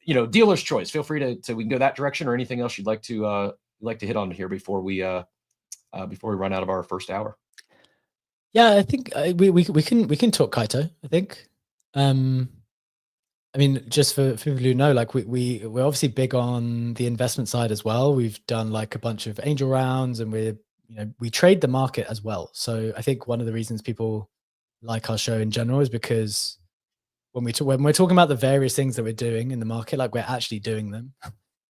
dealer's choice. Feel free to we can go that direction, or anything else you'd like to hit on here before we run out of our first hour. Yeah, I think we can talk Kaito. I think. I mean, just for people who know, like we're obviously big on the investment side as well. We've done like a bunch of angel rounds, and we trade the market as well. So I think one of the reasons people like our show in general is because when we're talking about the various things that we're doing in the market, like we're actually doing them,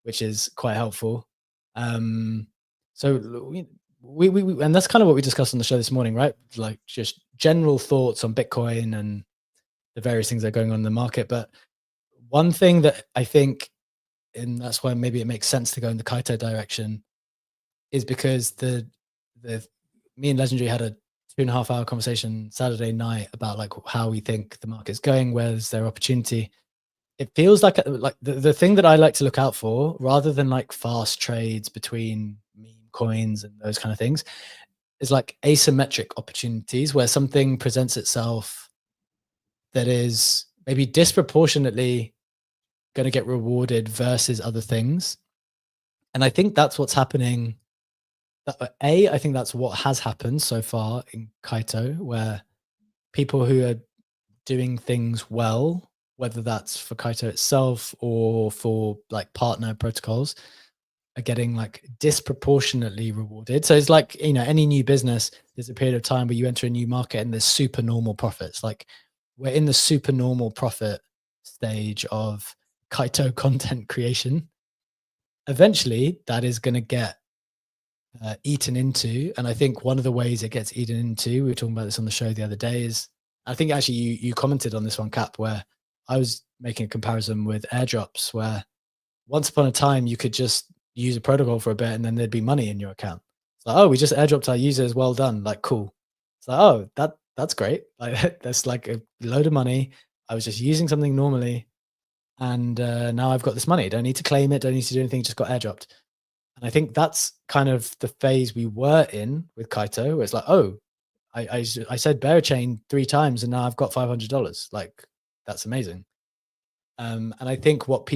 which is quite helpful. So we and that's kind of what we discussed on the show this morning, right? Like just general thoughts on Bitcoin and the various things that are going on in the market. But one thing that I think, and that's why maybe it makes sense to go in the Kaito direction, is because me and Legendary had a 2.5 hour conversation Saturday night about like how we think the market's going, where's their opportunity. It feels like the thing that I like to look out for, rather than like fast trades between meme coins and those kind of things, is like asymmetric opportunities where something presents itself that is maybe disproportionately going to get rewarded versus other things. And I think that's what's happening. I think that's what has happened so far in Kaito, where people who are doing things well, whether that's for Kaito itself or for like partner protocols, are getting like disproportionately rewarded. So it's like, any new business, there's a period of time where you enter a new market and there's super normal profits. Like we're in the super normal profit stage of Kaito content creation. Eventually that is going to get eaten into. And I think one of the ways it gets eaten into, we were talking about this on the show the other day, is I think actually you commented on this one, Cap, where I was making a comparison with airdrops, where once upon a time you could just use a protocol for a bit and then there'd be money in your account. It's like, oh, we just airdropped our users, well done, like cool. It's like, oh, that's great. Like that's like a load of money. I was just using something normally, and now I've got this money. Don't need to claim it, don't need to do anything, just got airdropped. And I think that's kind of the phase we were in with Kaito, where it's like, oh, I said ApeChain 3 times and now I've got $500. Like that's amazing. And I think what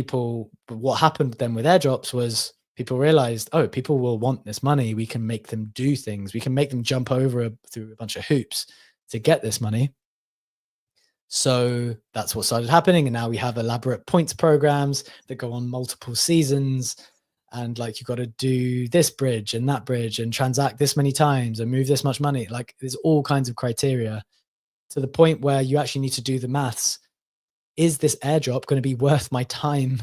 happened then with airdrops was people realized, oh, people will want this money. We can make them do things. We can make them jump over through a bunch of hoops to get this money. So that's what started happening. And now we have elaborate points programs that go on multiple seasons. And like, you got to do this bridge and that bridge and transact this many times and move this much money. Like there's all kinds of criteria, to the point where you actually need to do the maths. Is this airdrop going to be worth my time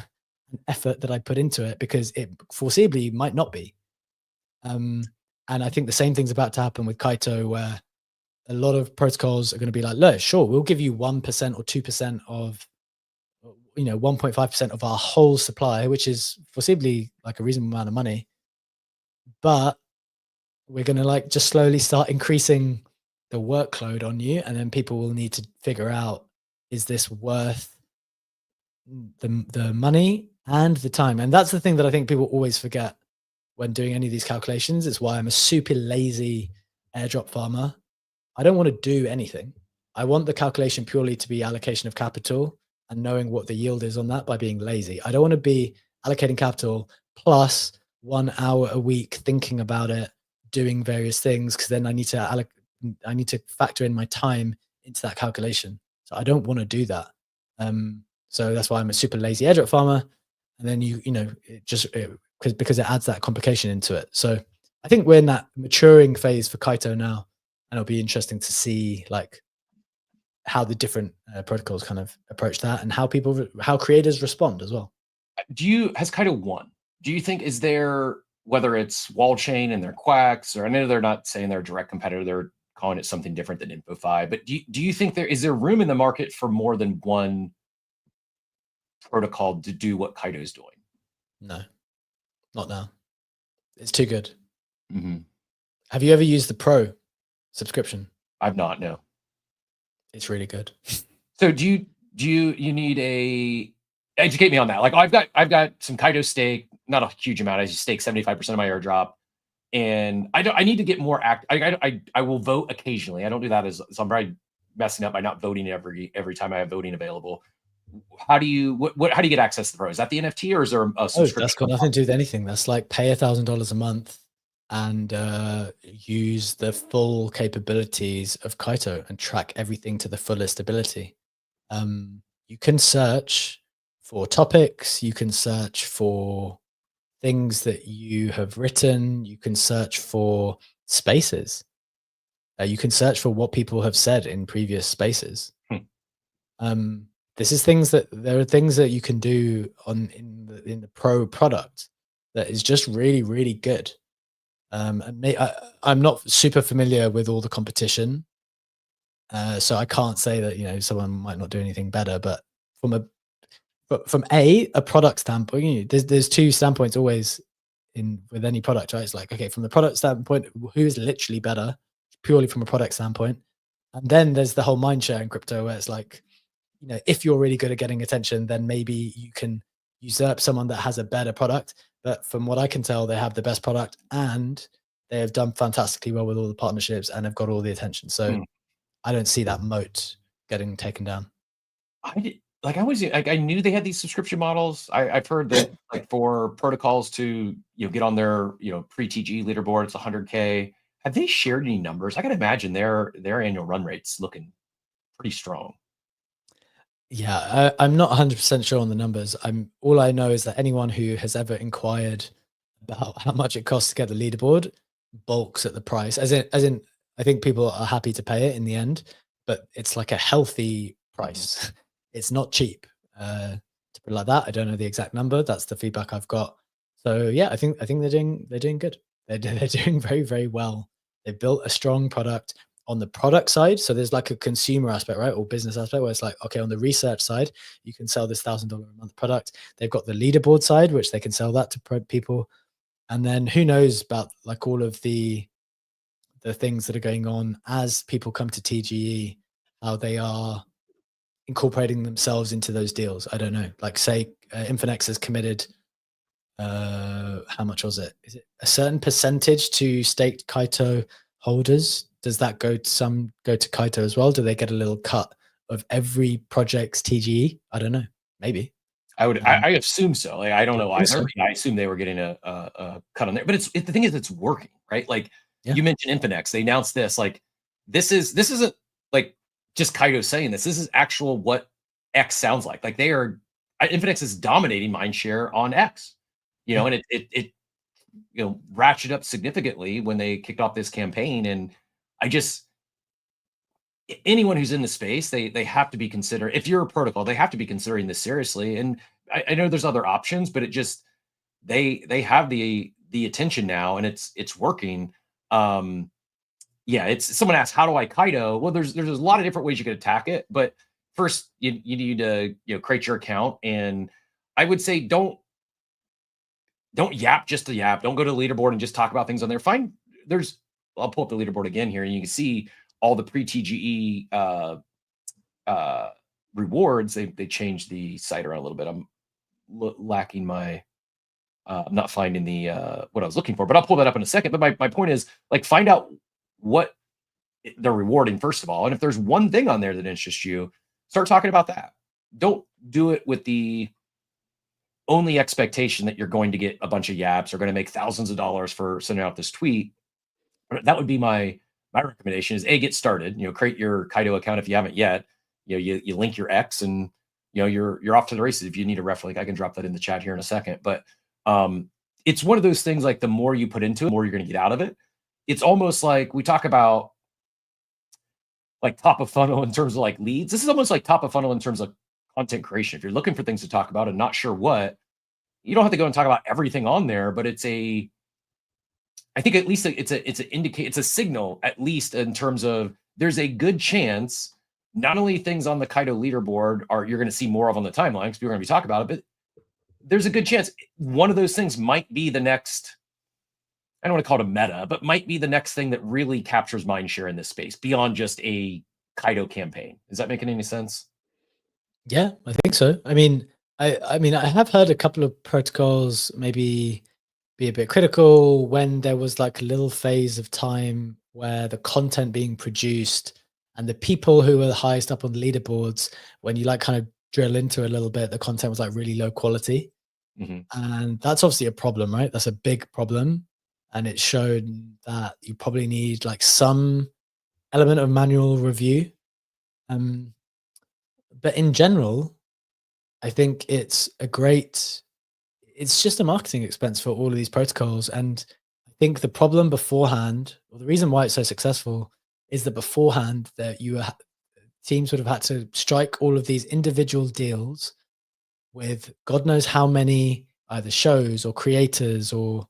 and effort that I put into it? Because it foreseeably might not be. And I think the same thing's about to happen with Kaito, where a lot of protocols are going to be like, look, sure, we'll give you 1% or 2% of, 1.5% of our whole supply, which is foreseeably like a reasonable amount of money. But we're going to like just slowly start increasing the workload on you. And then people will need to figure out, is this worth the money and the time? And that's the thing that I think people always forget when doing any of these calculations. It's why I'm a super lazy airdrop farmer. I don't want to do anything. I want the calculation purely to be allocation of capital and knowing what the yield is on that by being lazy. I don't want to be allocating capital plus 1 hour a week thinking about it, doing various things, because then I need to factor in my time into that calculation. So I don't want to do that. So that's why I'm a super lazy airdrop farmer. And then because it adds that complication into it. So I think we're in that maturing phase for Kaito now, and it'll be interesting to see like how the different protocols kind of approach that, and how creators respond as well. Has Kaito won? Do you think, is there, whether it's Wallchain and their quacks, or I know they're not saying they're a direct competitor, they're calling it something different than InfoFi, but do you think is there room in the market for more than one protocol to do what Kaito's doing? No, not now. It's too good. Mm-hmm. Have you ever used the Pro subscription? I've not, no. It's really good. So do you need educate me on that? Like I've got some Kaito stake, not a huge amount. I just stake 75% of my airdrop, and I need to get more I will vote occasionally. I don't do that so I'm probably messing up by not voting every time I have voting available. how do you how do you get access to the pro? Is that the NFT, or is there a Oh, subscription? that's got nothing to do with anything. That's like pay $1,000 a month and use the full capabilities of Kaito and track everything to the fullest ability. You can search for topics, you can search for things that you have written, you can search for spaces, you can search for what people have said in previous spaces. This is things that there are things that you can do in the pro product that is just really, really good. And I'm not super familiar with all the competition, so I can't say that someone might not do anything better. But from a product standpoint, there's two standpoints always with any product, right? It's like, okay, from the product standpoint, who is literally better, purely from a product standpoint, and then there's the whole mind share in crypto where it's like, if you're really good at getting attention, then maybe you can usurp someone that has a better product. But from what I can tell, they have the best product and they have done fantastically well with all the partnerships and have got all the attention. So I don't see that moat getting taken down. I knew they had these subscription models. I've heard that like for protocols to get on their pre-TG leaderboard, it's 100K. Have they shared any numbers? I can imagine their annual run rates looking pretty strong. Yeah, I'm not 100% sure on the numbers. All I know is that anyone who has ever inquired about how much it costs to get the leaderboard balks at the price. As in, I think people are happy to pay it in the end, but it's like a healthy price. It's not cheap. To put it like that, I don't know the exact number. That's the feedback I've got. So yeah, I think they're doing good. They're doing very, very well. They've built a strong product. On the product side, so there's like a consumer aspect, right, or business aspect, where it's like, okay, on the research side, you can sell this $1,000 a month product. They've got the leaderboard side, which they can sell that to people, and then who knows about like all of the things that are going on as people come to TGE, how they are incorporating themselves into those deals. I don't know. Like, say, Infinex has committed. How much was it? Is it a certain percentage to staked Kaito holders? Does that go to Kaito as well? Do they get a little cut of every project's TGE? I don't know. Maybe. I assume so. Like, I don't know either. So. I assume they were getting a cut on there. But the thing is, it's working, right? Like you mentioned Infinex. They announced this. Like this isn't like just Kaito saying this. This is actual what X sounds like. Like Infinex is dominating mindshare on X. And it ratcheted up significantly when they kicked off this campaign. And anyone who's in the space, they have to be considering, if you're a protocol, they have to be considering this seriously. And I know there's other options, but they have the attention now, and it's working. It's someone asked, how do I Kaito? Well, there's a lot of different ways you could attack it, but first you need to create your account. And I would say don't yap just to yap. Don't go to the leaderboard and just talk about things on there. I'll pull up the leaderboard again here, and you can see all the pre-TGE rewards. They changed the site around a little bit. I'm lacking I'm not finding the what I was looking for, but I'll pull that up in a second. But my point is, like, find out what they're rewarding first of all, and if there's one thing on there that interests you, start talking about that. Don't do it with the only expectation that you're going to get a bunch of yaps or going to make thousands of dollars for sending out this tweet. That would be my recommendation is get started, create your Kaito account. If you haven't yet, you link your X and, you're off to the races. If you need a ref link, I can drop that in the chat here in a second. But it's one of those things, like the more you put into it, the more you're going to get out of it. It's almost like we talk about like top of funnel in terms of like leads. This is almost like top of funnel in terms of content creation. If you're looking for things to talk about and not sure what, you don't have to go and talk about everything on there, but I think at least it's a signal, at least in terms of there's a good chance not only things on the Kaito leaderboard you're going to see more of on the timeline because people are going to be talking about it, but there's a good chance one of those things might be the next, I don't want to call it a meta, but might be the next thing that really captures mindshare in this space beyond just a Kaito campaign. Is that making any sense? Yeah, I think so. I mean, I have heard a couple of protocols maybe be a bit critical when there was like a little phase of time where the content being produced and the people who were the highest up on the leaderboards, when you like kind of drill into a little bit, the content was like really low quality. And that's obviously a problem, right? That's a big problem. And it showed that you probably need like some element of manual review. But in general, I think it's just a marketing expense for all of these protocols. And I think the problem beforehand, or the reason why it's so successful, is that beforehand that teams would have had to strike all of these individual deals with God knows how many either shows or creators or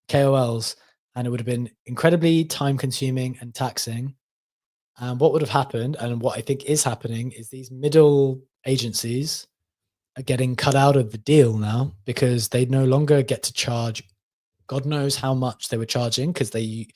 KOLs, and it would have been incredibly time consuming and taxing. And what would have happened, and what I think is happening, is these middle agencies are getting cut out of the deal now because they no longer get to charge God knows how much they were charging, because they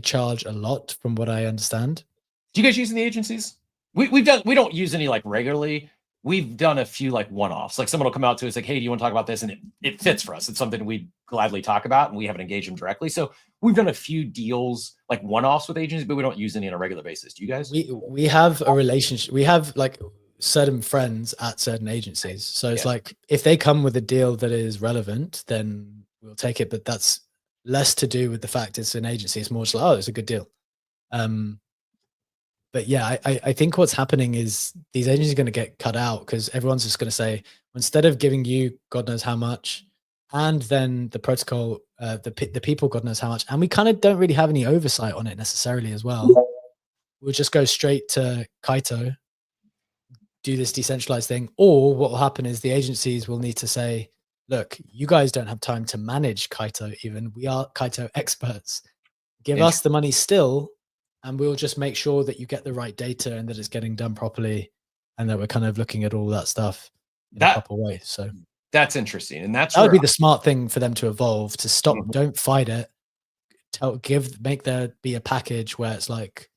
charge a lot from what I understand. Do you guys use any agencies? We don't use any like regularly. We've done a few like one-offs. Like someone will come out to us like, hey, do you want to talk about this? And it fits for us. It's something we'd gladly talk about, and we haven't engaged them directly. So we've done a few deals like one-offs with agencies, but we don't use any on a regular basis. Do you guys? We have a relationship. We have like certain friends at certain agencies. So it's like, if they come with a deal that is relevant, then we'll take it. But that's less to do with the fact it's an agency. It's more just like, oh, it's a good deal. But yeah, I think what's happening is these agencies are going to get cut out because everyone's just going to say, instead of giving you God knows how much, and then the protocol, the people God knows how much, and we kind of don't really have any oversight on it necessarily as well. We'll just go straight to Kaito, do this decentralized thing. Or what will happen is the agencies will need to say, look, you guys don't have time to manage Kaito even. We are Kaito experts. Give us the money still, and we'll just make sure that you get the right data and that it's getting done properly, and that we're kind of looking at all that stuff in a proper way. So that's interesting. And that would be the smart thing for them to evolve, to stop, don't fight it. Make there be a package where it's like,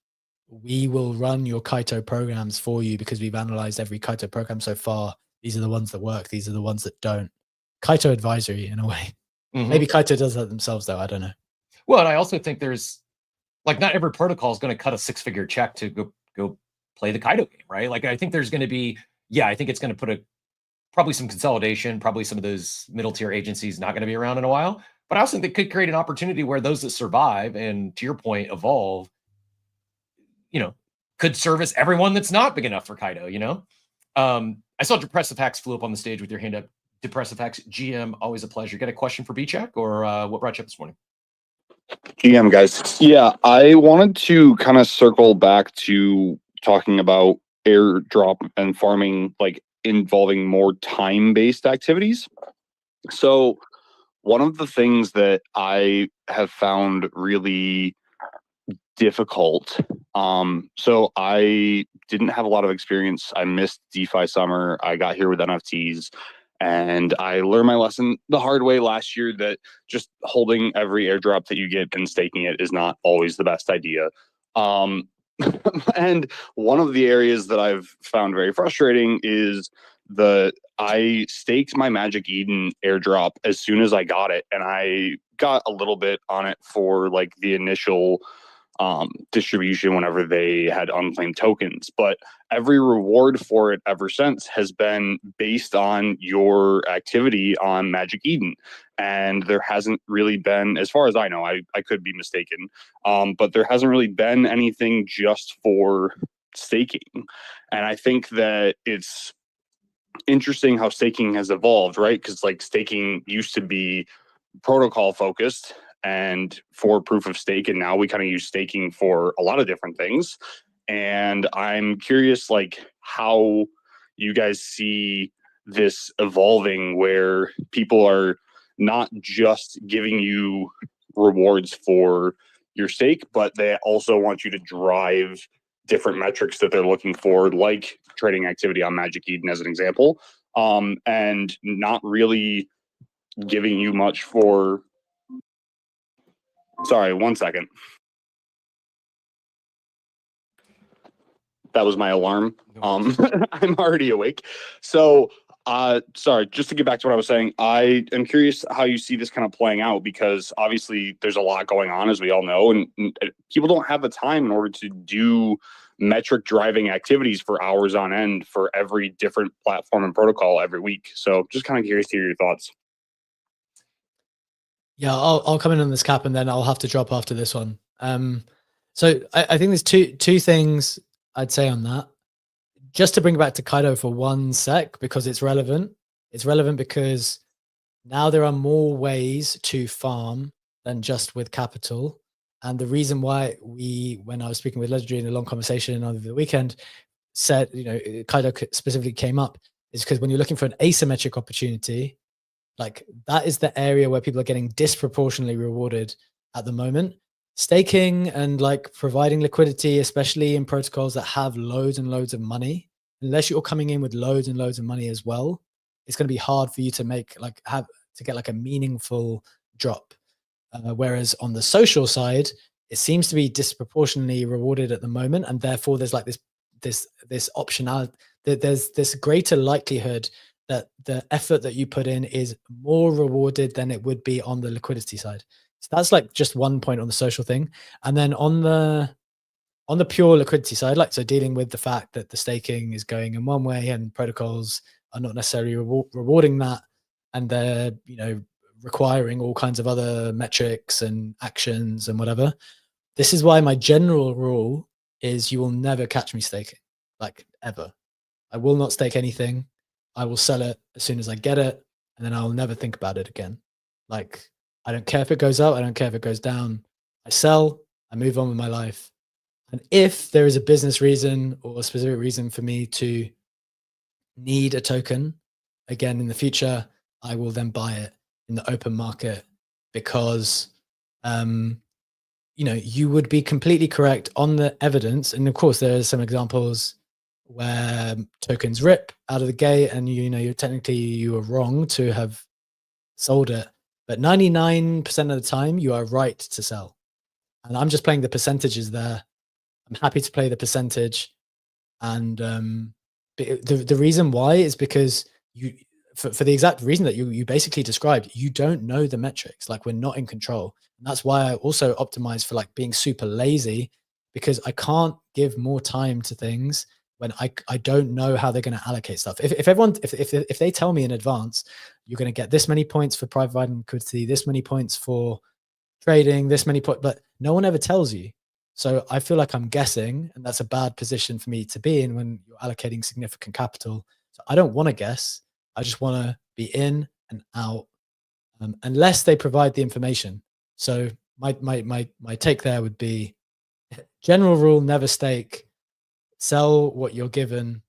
we will run your Kaito programs for you because we've analyzed every Kaito program so far. These are the ones that work. These are the ones that don't. Kaito advisory in a way. Maybe Kaito does that themselves though. I don't know. Well, and I also think there's like, not every protocol is going to cut a 6-figure check to go play the Kaito game, right? Like, I think there's going to be, I think it's going to put probably some consolidation, probably some of those middle tier agencies not going to be around in a while. But I also think it could create an opportunity where those that survive and, to your point, evolve, could service everyone that's not big enough for Kaito, I saw Depressive Hacks flew up on the stage with your hand up. Depressive Hacks, GM, always a pleasure. Got a question for B-Check, or what brought you up this morning? GM, guys. Yeah, I wanted to kind of circle back to talking about airdrop and farming, like involving more time-based activities. So one of the things that I have found really difficult, so I didn't have a lot of experience. I missed DeFi summer. I got here with NFTs. And I learned my lesson the hard way last year that just holding every airdrop that you get and staking it is not always the best idea. And one of the areas that I've found very frustrating is I staked my Magic Eden airdrop as soon as I got it. And I got a little bit on it for like the initial distribution whenever they had unclaimed tokens, but every reward for it ever since has been based on your activity on Magic Eden. And there hasn't really been, as far as I know, I could be mistaken, but there hasn't really been anything just for staking. And I think that it's interesting how staking has evolved, right? Because like staking used to be protocol focused and for proof of stake, and now we kind of use staking for a lot of different things. And I'm curious, like, how you guys see this evolving, where people are not just giving you rewards for your stake, but they also want you to drive different metrics that they're looking for, like trading activity on Magic Eden as an example, and not really giving you much for... Sorry, 1 second. That was my alarm. I'm already awake. So, sorry, just to get back to what I was saying, I am curious how you see this kind of playing out, because obviously there's a lot going on, as we all know, and people don't have the time in order to do metric driving activities for hours on end for every different platform and protocol every week. So just kind of curious to hear your thoughts. Yeah, I'll come in on this, Cap, and then I'll have to drop after this one. So I think there's two things I'd say on that. Just to bring it back to Kaito for 1 sec, because it's relevant. It's relevant because now there are more ways to farm than just with capital. And the reason why when I was speaking with Legendary in a long conversation over the weekend, said, Kaito specifically came up, is because when you're looking for an asymmetric opportunity, like that is the area where people are getting disproportionately rewarded at the moment. Staking and like providing liquidity, especially in protocols that have loads and loads of money, unless you're coming in with loads and loads of money as well, it's going to be hard for you to get like a meaningful drop. Whereas on the social side, it seems to be disproportionately rewarded at the moment, and therefore there's like this optionality. There's this greater likelihood that the effort that you put in is more rewarded than it would be on the liquidity side. So that's like just one point on the social thing. And then on the pure liquidity side, like, so dealing with the fact that the staking is going in one way and protocols are not necessarily rewarding that, and they're, requiring all kinds of other metrics and actions and whatever. This is why my general rule is you will never catch me staking, like ever. I will not stake anything. I will sell it as soon as I get it, and then I'll never think about it again. Like, I don't care if it goes up. I don't care if it goes down. I sell, I move on with my life. And if there is a business reason or a specific reason for me to need a token again in the future, I will then buy it in the open market, because you would be completely correct on the evidence. And of course there are some examples where tokens rip out of the gate and you were wrong to have sold it, but 99% of the time you are right to sell. And I'm just playing the percentages there. I'm happy to play the percentage. And the reason why is because for the exact reason that you basically described, you don't know the metrics. Like, we're not in control. And that's why I also optimize for like being super lazy, because I can't give more time to things when I don't know how they're going to allocate stuff. If they tell me in advance, you're going to get this many points for providing liquidity, this many points for trading, this many points, but no one ever tells you. So I feel like I'm guessing, and that's a bad position for me to be in when you're allocating significant capital. So I don't want to guess. I just want to be in and out, unless they provide the information. So my take there would be, general rule, never stake, sell what you're given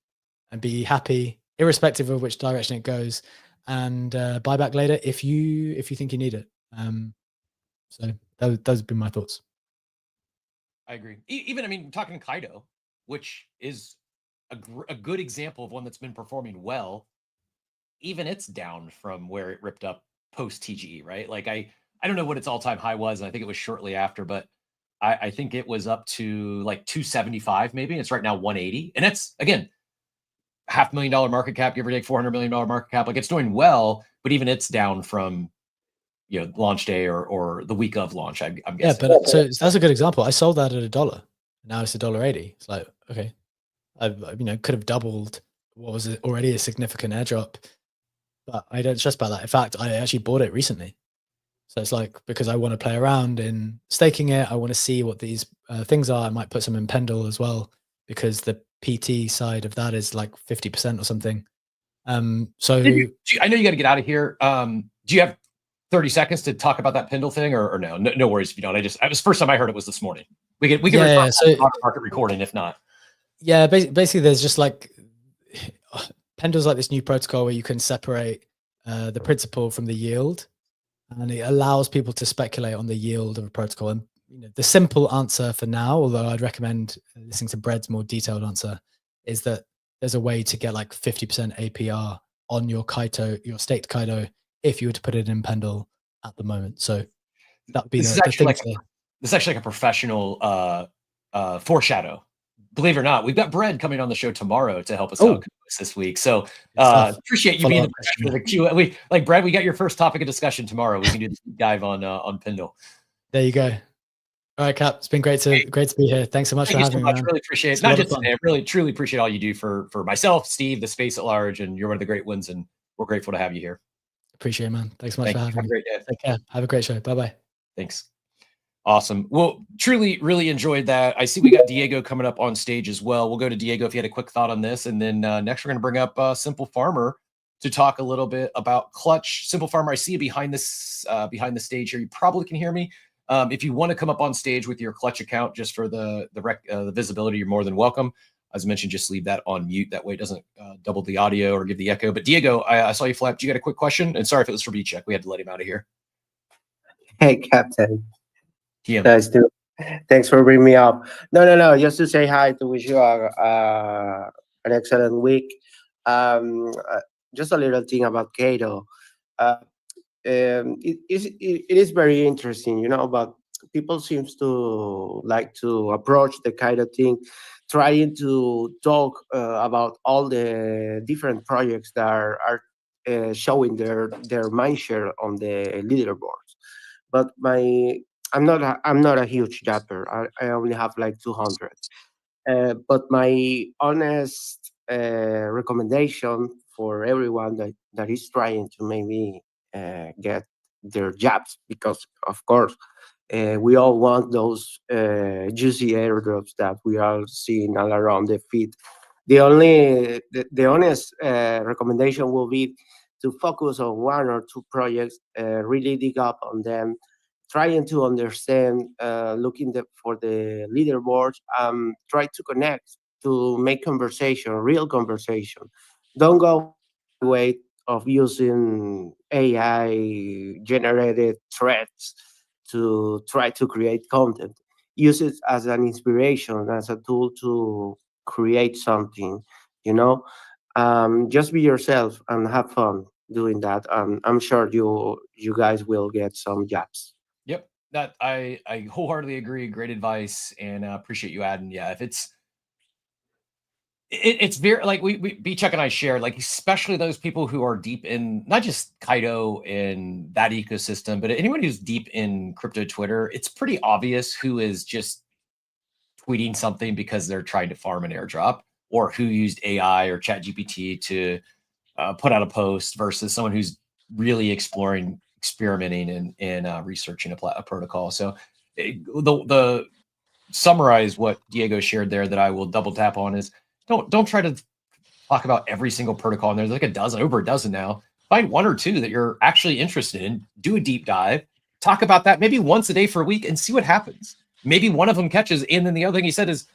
and be happy, irrespective of which direction it goes, and buy back later if you think you need it. So those would be my thoughts. I agree. Even, talking Kaito, which is a good example of one that's been performing well, even it's down from where it ripped up post TGE, right? Like, I don't know what its all-time high was, and I think it was shortly after, but I think it was up to like 275 maybe. It's right now 180. And that's, again, $500,000 market cap, give or take $400 million market cap. Like, it's doing well, but even it's down from, launch day or the week of launch, I'm guessing. Yeah, but so that's a good example. I sold that at $1. Now it's $1.80. It's like, okay, I could have doubled what was already a significant airdrop, but I don't stress about that. In fact, I actually bought it recently. So it's like, because I want to play around in staking it, I want to see what these things are. I might put some in Pendle as well, because the PT side of that is like 50% or something. So I know you got to get out of here. Do you have 30 seconds to talk about that Pendle thing, or no? No worries if you don't. It was the first time I heard it was this morning. We can market recording if not. Yeah, basically there's just like, Pendle's like this new protocol where you can separate the principal from the yield, and it allows people to speculate on the yield of a protocol. And the simple answer for now, although I'd recommend listening to Bread's more detailed answer, is that there's a way to get like 50% APR on your Kaito, your staked Kaito, if you were to put it in Pendle at the moment. So that'd be the thing. This is actually like a professional foreshadow. Believe it or not, we've got Bread coming on the show tomorrow to help us out this week. So appreciate you being the Q. Brad, we got your first topic of discussion tomorrow. We can do this deep dive on Pendle. There you go. All right, Cap. It's been great to be here. Thanks so much for having me. Man. Really appreciate it. It's Not just today, I really truly appreciate all you do for myself, Steve, the space at large, and you're one of the great ones, and we're grateful to have you here. Appreciate it, man. Thanks so much for having me. Have a great day. Take care. Have a great show. Bye-bye. Thanks. Awesome. Well, truly, really enjoyed that. I see we got Diego coming up on stage as well. We'll go to Diego if you had a quick thought on this, and then next we're going to bring up SimpleFarmer to talk a little bit about Clutch. SimpleFarmer, I see you behind the stage here. You probably can hear me. If you want to come up on stage with your Clutch account just for the visibility, you're more than welcome. As mentioned, just leave that on mute. That way it doesn't double the audio or give the echo. But Diego, I saw you flap. You got a quick question? And sorry if it was for B-Check. We had to let him out of here. Hey, Captain. TM. Nice to. Thanks for bringing me up. No. Just to say hi, to wish you an excellent week. Just a little thing about Kaito. It is very interesting, but people seems to like to approach the Kaito thing, trying to talk about all the different projects that are showing their mindshare on the leaderboards. But I'm not a huge dapper. I only have like 200. But my honest recommendation for everyone that is trying to maybe get their jabs, because of course we all want those juicy airdrops that we are seeing all around the feed. The honest recommendation will be to focus on one or two projects, really dig up on them, trying to understand, looking for the leaderboards, try to connect, to make conversation, real conversation. Don't go the way of using AI generated threads to try to create content. Use it as an inspiration, as a tool to create something, just be yourself and have fun doing that. I'm sure you guys will get some jabs. Yep, that I wholeheartedly agree. Great advice, and appreciate you adding. Yeah, if it's very like we B-Check and I shared, like especially those people who are deep in not just Kaito and that ecosystem, but anyone who's deep in crypto Twitter, it's pretty obvious who is just tweeting something because they're trying to farm an airdrop, or who used AI or ChatGPT to put out a post versus someone who's really experimenting and researching a protocol. So the summarize what Diego shared there that I will double tap on is don't try to talk about every single protocol. And there's like over a dozen now. Find one or two that you're actually interested in, do a deep dive, talk about that maybe once a day for a week and see what happens. Maybe one of them catches. And then the other thing he said is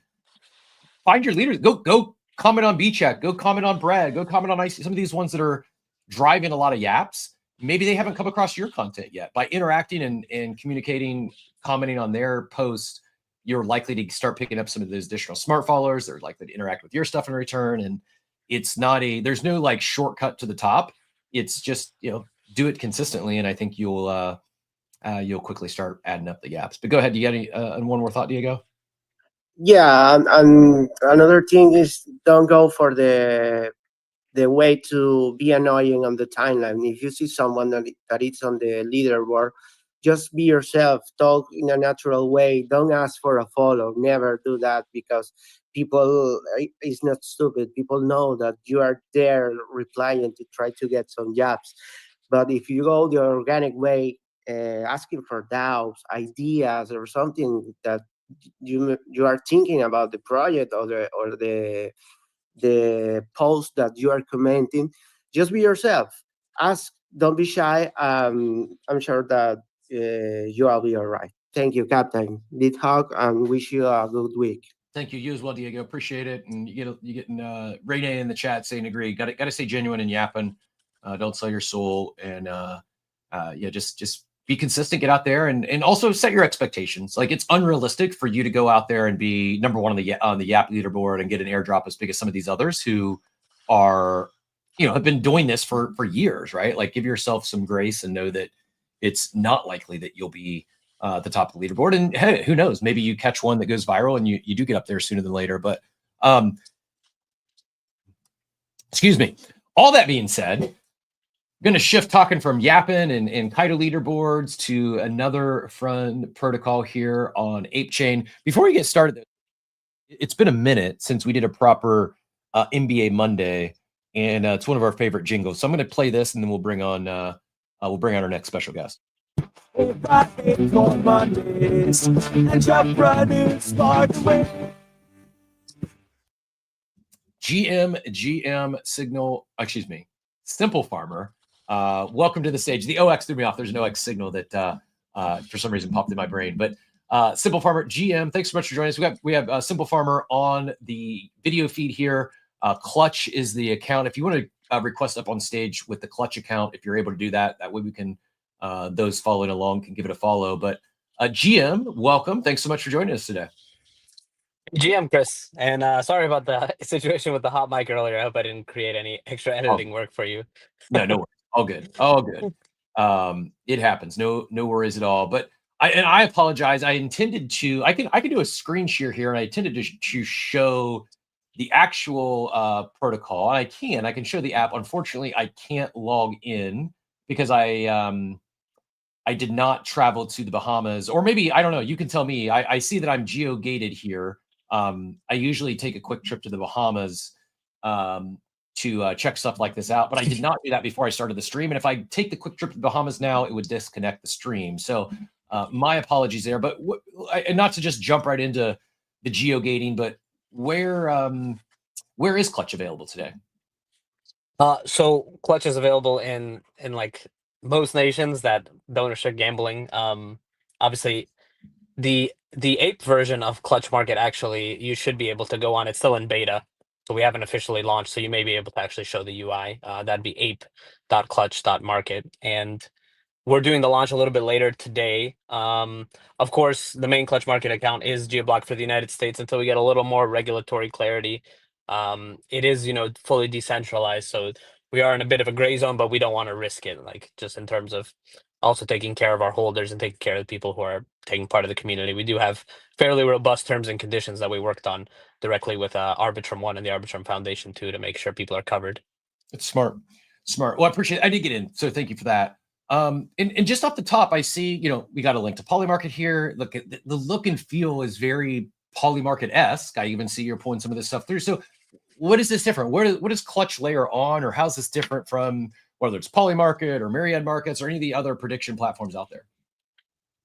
find your leaders, go comment on B-Check, go comment on Brad, go comment on IC, some of these ones that are driving a lot of yaps. Maybe they haven't come across your content yet. By interacting and communicating, commenting on their post, you're likely to start picking up some of those additional smart followers. They're likely to interact with your stuff in return. And it's not there's no like shortcut to the top. It's just, do it consistently. And I think you'll quickly start adding up the gaps. But go ahead. You got any, one more thought, Diego? Yeah. And another thing is, don't go for the way to be annoying on the timeline. If you see someone that is on the leaderboard, just be yourself, talk in a natural way. Don't ask for a follow. Never do that, because people is not stupid. People know that you are there replying to try to get some jabs. But if you go the organic way, asking for doubts, ideas, or something that you are thinking about the project or the post that you are commenting, just be yourself. Ask. Don't be shy. I'm sure that you will be all right. Thank you, Captain. Big hug and wish you a good week. Thank you. You as well, Diego. Appreciate it. And you getting Renee in the chat saying agree. Got to stay genuine and yapping. Don't sell your soul. And just be consistent. Get out there and also set your expectations. Like, it's unrealistic for you to go out there and be number one on the Yap leaderboard and get an airdrop as big as some of these others who are, have been doing this for years, right? Like, give yourself some grace and know that it's not likely that you'll be at the top of the leaderboard. And hey, who knows? Maybe you catch one that goes viral and you do get up there sooner than later. But excuse me. All that being said, going to shift talking from yapping and Kaito leaderboards to another fun protocol here on ApeChain. Before we get started, it's been a minute since we did a proper NBA Monday, and it's one of our favorite jingles. So I'm going to play this, and then we'll bring on our next special guest. GM signal, excuse me, SimpleFarmer. Welcome to the stage. The OX threw me off. There's an OX signal that for some reason popped in my brain. But SimpleFarmer, GM, thanks so much for joining us. We have SimpleFarmer on the video feed here. Clutch is the account. If you want to request up on stage with the Clutch account, if you're able to do that, that way we can, those following along can give it a follow. But GM, welcome. Thanks so much for joining us today. GM Chris, and sorry about the situation with the hot mic earlier. I hope I didn't create any extra editing work for you. No worries. All good. All good. It happens. No worries at all. But I apologize. I intended to. I can do a screen share here, and I intended to show the actual protocol. And I can show the app. Unfortunately, I can't log in because I did not travel to the Bahamas, or maybe I don't know. You can tell me. I see that I'm geo-gated here. I usually take a quick trip to the Bahamas to check stuff like this out, but I did not do that before I started the stream. And if I take the quick trip to the Bahamas now, it would disconnect the stream. So my apologies there. But and not to just jump right into the geo-gating, but where is Clutch available today? So Clutch is available in like most nations that don't restrict gambling. Obviously, the Ape version of Clutch Market, actually, you should be able to go on. It's still in beta, so we haven't officially launched. So you may be able to actually show the UI. That'd be ape.clutch.market, and we're doing the launch a little bit later today. Of course, the main Clutch Market account is geo-blocked for the United States until we get a little more regulatory clarity. It is, fully decentralized, so we are in a bit of a gray zone, but we don't want to risk it, like just in terms of also taking care of our holders and taking care of the people who are taking part of the community. We do have fairly robust terms and conditions that we worked on directly with Arbitrum One and the Arbitrum Foundation too, to make sure people are covered. It's smart. Well, I appreciate it. I did get in, so thank you for that. And just off the top, I see, we got a link to Polymarket here. Look at the look and feel is very Polymarket-esque. I even see you're pulling some of this stuff through. So what is this different? What is Clutch layer on, or how's this different from whether it's Polymarket or Myriad Markets or any of the other prediction platforms out there?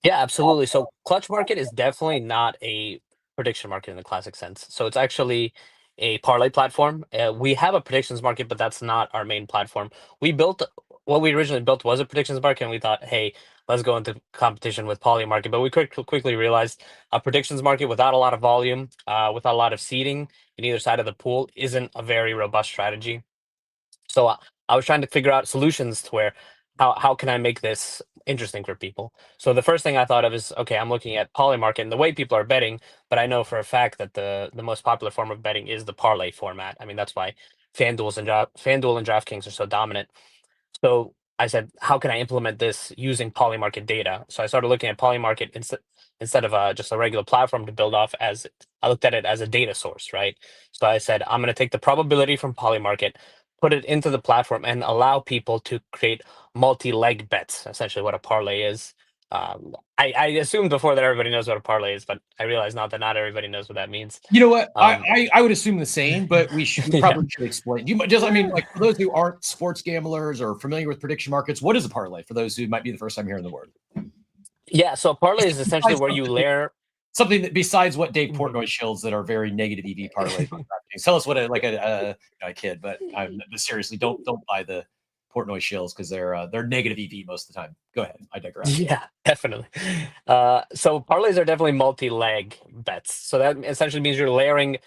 Yeah, absolutely. So Clutch Market is definitely not a prediction market in the classic sense. So it's actually a parlay platform. We have a predictions market, but that's not our main platform. What we originally built was a predictions market, and we thought, hey, let's go into competition with Polymarket. But we quickly realized a predictions market without a lot of volume, without a lot of seeding in either side of the pool, isn't a very robust strategy. So I was trying to figure out solutions to where how can I make this interesting for people. So the first thing I thought of is, okay, I'm looking at Polymarket and the way people are betting, but I know for a fact that the most popular form of betting is the parlay format. I mean, that's why FanDuel and DraftKings are so dominant. So I said, how can I implement this using Polymarket data? So I started looking at Polymarket instead of just a regular platform to build off. As I looked at it as a data source, right? So I said, I'm going to take the probability from Polymarket, put it into the platform, and allow people to create multi-leg bets, essentially what a parlay is. I assumed before that everybody knows what a parlay is, but I realize now that not everybody knows what that means. You know what? I would assume the same, but we probably should explain. Like for those who aren't sports gamblers or familiar with prediction markets, what is a parlay for those who might be the first time hearing the word? Yeah, so a parlay is essentially where you layer something that besides what Dave Portnoy shills that are very negative EV parlays. Tell us what a kid, but seriously, don't buy the Portnoy shills because they're negative EV most of the time. Go ahead, I digress. Yeah, definitely. So parlays are definitely multi-leg bets. So that essentially means you're layering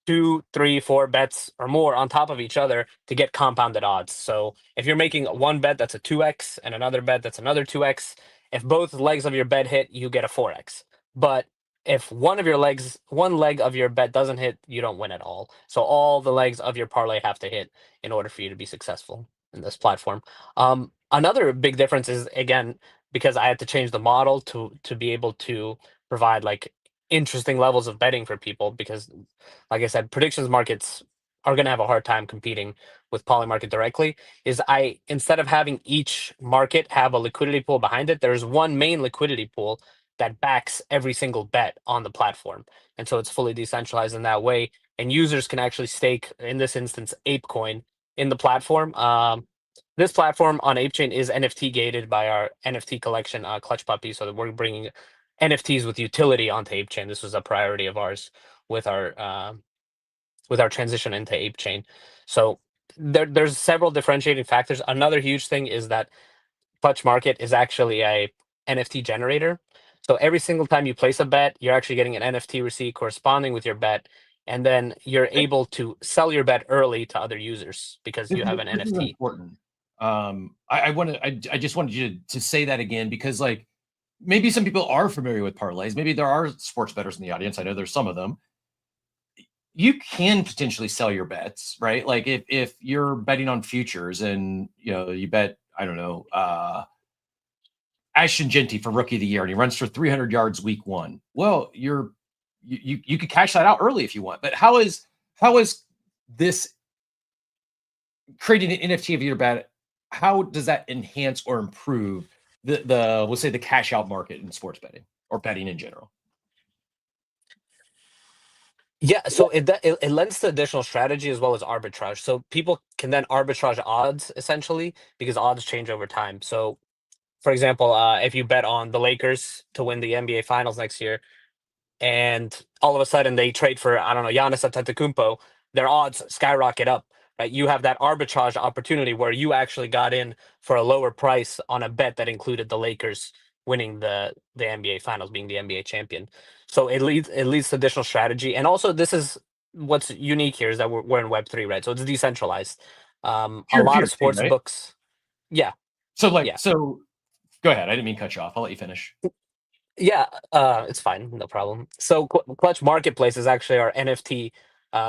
2, 3, 4 bets or more on top of each other to get compounded odds. So if you're making one bet that's a 2x and another bet that's another 2x, if both legs of your bet hit, you get a 4x. But if one leg of your bet doesn't hit, you don't win at all. So all the legs of your parlay have to hit in order for you to be successful in this platform. Another big difference is, again, because I had to change the model to be able to provide like interesting levels of betting for people, because like I said, predictions markets are going to have a hard time competing with Polymarket directly is instead of having each market have a liquidity pool behind it, there's one main liquidity pool that backs every single bet on the platform. And so it's fully decentralized in that way. And users can actually stake, in this instance, ApeCoin in the platform. This platform on ApeChain is NFT gated by our NFT collection, Clutch Puppy, so that we're bringing NFTs with utility onto ApeChain. This was a priority of ours with our transition into ApeChain. So there's several differentiating factors. Another huge thing is that Clutch Market is actually a NFT generator. So every single time you place a bet, you're actually getting an NFT receipt corresponding with your bet, and then you're able to sell your bet early to other users because you have an This is NFT. important. I just wanted you to say that again, because like maybe some people are familiar with parlays. Maybe there are sports bettors in the audience. I know there's some of them. You can potentially sell your bets, right? Like if you're betting on futures and you bet, I don't know, Ashton Genty for rookie of the year, and he runs for 300 yards week 1. Well, you could cash that out early if you want. But how is this creating an NFT of your bet? How does that enhance or improve the we'll say the cash out market in sports betting or betting in general? Yeah, so it lends to additional strategy as well as arbitrage. So people can then arbitrage odds essentially because odds change over time. So, for example, if you bet on the Lakers to win the NBA Finals next year, and all of a sudden they trade for, I don't know, Giannis Antetokounmpo, their odds skyrocket up, right? You have that arbitrage opportunity where you actually got in for a lower price on a bet that included the Lakers winning the NBA Finals, being the NBA champion. So it leads to additional strategy, and also this is what's unique here is that we're in Web3, right? So it's decentralized. A lot of sports right? books, yeah. So Yeah. so go ahead. I didn't mean to cut you off. I'll let you finish. Yeah, it's fine, no problem. So Clutch Marketplace is actually our NFT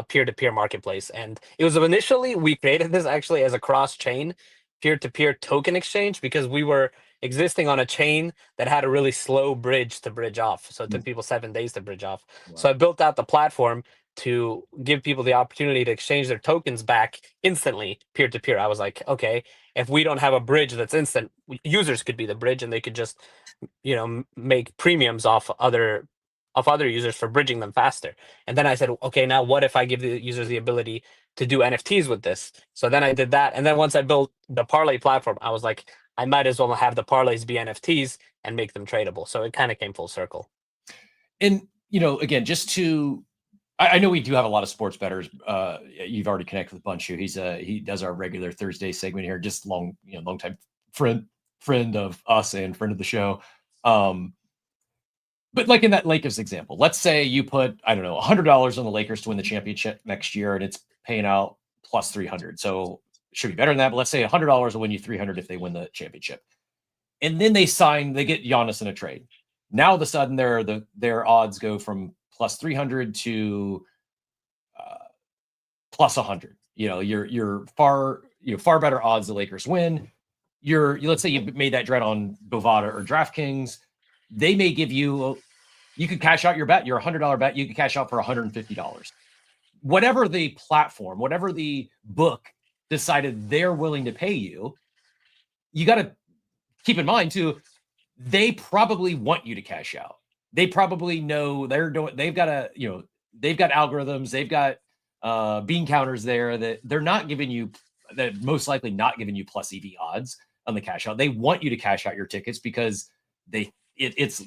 peer-to-peer marketplace, and it was initially we created this actually as a cross-chain peer-to-peer token exchange because we were existing on a chain that had a really slow bridge to bridge off. So it took people 7 days to bridge off. So I built out the platform to give people the opportunity to exchange their tokens back instantly peer-to-peer. I was like, okay, if we don't have a bridge that's instant, users could be the bridge and they could just make premiums off other users for bridging them faster. And then I said, okay, now what if I give the users the ability to do NFTs with this? So then I did that. And then once I built the parlay platform, I was like, I might as well have the parlays be NFTs and make them tradable. So it kind of came full circle. And again, just to I know we do have a lot of sports bettors. You've already connected with Bunchu. He does our regular Thursday segment here. Just long time friend of us and friend of the show. But like in that Lakers example, let's say you put, I don't know, $100 on the Lakers to win the championship next year, and it's paying out plus 300. So it should be better than that. But let's say $100 will win you 300 if they win the championship. And then they get Giannis in a trade. Now all of a sudden their odds go from plus 300 to plus 100. You're far better odds the Lakers win. Let's say you made that bet on Bovada or DraftKings. They may give you could cash out your bet, your $100 bet, you could cash out for $150. Whatever the platform, whatever the book decided they're willing to pay you, you got to keep in mind too, they probably want you to cash out. They probably know they've got algorithms, they've got bean counters there that they're not giving you, that most likely not giving you plus EV odds on the cash out. They want you to cash out your tickets because it's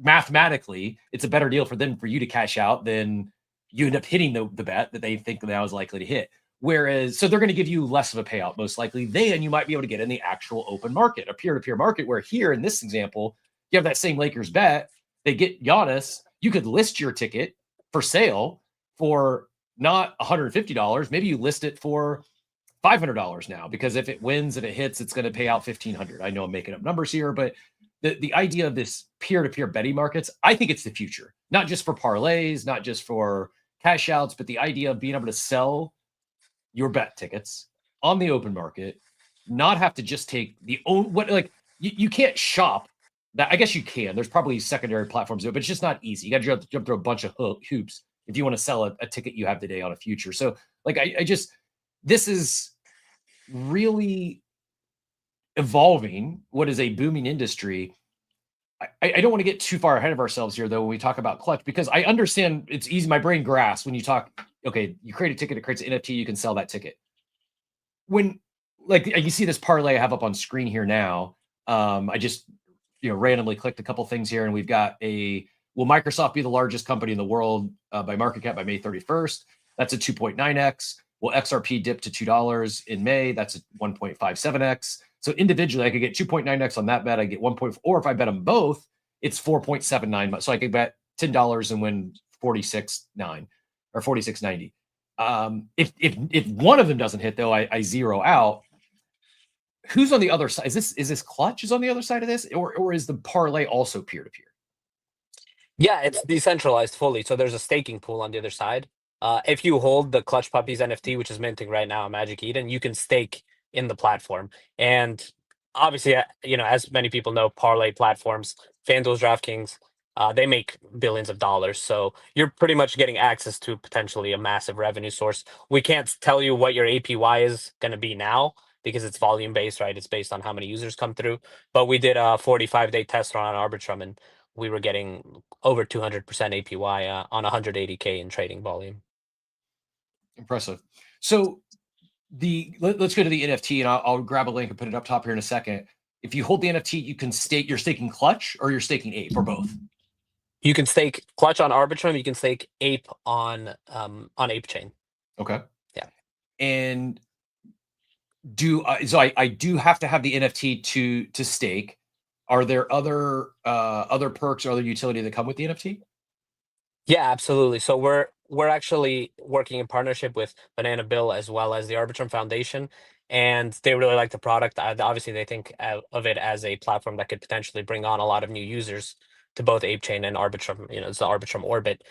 mathematically, it's a better deal for them for you to cash out than you end up hitting the bet that they think that was likely to hit. Whereas, so they're going to give you less of a payout, most likely. Then you might be able to get in the actual open market, a peer-to-peer market, where here in this example, you have that same Lakers bet, they get Giannis, you could list your ticket for sale for not $150. Maybe you list it for $500 now, because if it wins, if it hits, it's going to pay out $1,500. I know I'm making up numbers here, but the idea of this peer-to-peer betting markets, I think it's the future, not just for parlays, not just for cash outs, but the idea of being able to sell your bet tickets on the open market, not have to just take you can't shop that. I guess you can. There's probably secondary platforms there, but it's just not easy. You got to jump through a bunch of hoops if you want to sell a ticket you have today on a future. So I just, this is really evolving what is a booming industry. I don't want to get too far ahead of ourselves here, though, when we talk about Clutch, because I understand it's easy. My brain grasps when you talk, okay, you create a ticket, it creates an NFT, you can sell that ticket. When, like, you see this parlay I have up on screen here now. I just, randomly clicked a couple things here, and we've got will Microsoft be the largest company in the world by market cap by May 31st? That's a 2.9x. Will XRP dip to $2 in May? That's a 1.57x. So individually, I could get 2.9x on that bet. I get 1. Or if I bet them both, it's 4.79. So I could bet $10 and win 46.9 or 46.90. If one of them doesn't hit, though, I zero out. Who's on the other side? Is this Clutch is on the other side of this, or is the parlay also peer to peer? Yeah, it's decentralized fully. So there's a staking pool on the other side. If you hold the Clutch Puppies NFT, which is minting right now, Magic Eden, you can stake in the platform. And obviously, as many people know, parlay platforms, FanDuel's, DraftKings, they make billions of dollars. So you're pretty much getting access to potentially a massive revenue source. We can't tell you what your APY is going to be now because it's volume based, right? It's based on how many users come through. But we did a 45-day test run on Arbitrum, and we were getting over 200% APY on 180K in trading volume. Impressive. So let's go to the NFT, and I'll grab a link and put it up top here in a second. If you hold the NFT, you can stake. You're staking Clutch, or you're staking Ape, or both. You can stake Clutch on Arbitrum. You can stake Ape on ApeChain. Okay. Yeah. And I do have to have the NFT to stake. Are there other perks or other utility that come with the NFT? Yeah, absolutely. So we're actually working in partnership with Banana Bill as well as the Arbitrum Foundation, and they really like the product. Obviously, they think of it as a platform that could potentially bring on a lot of new users to both ApeChain and Arbitrum. It's the Arbitrum orbit.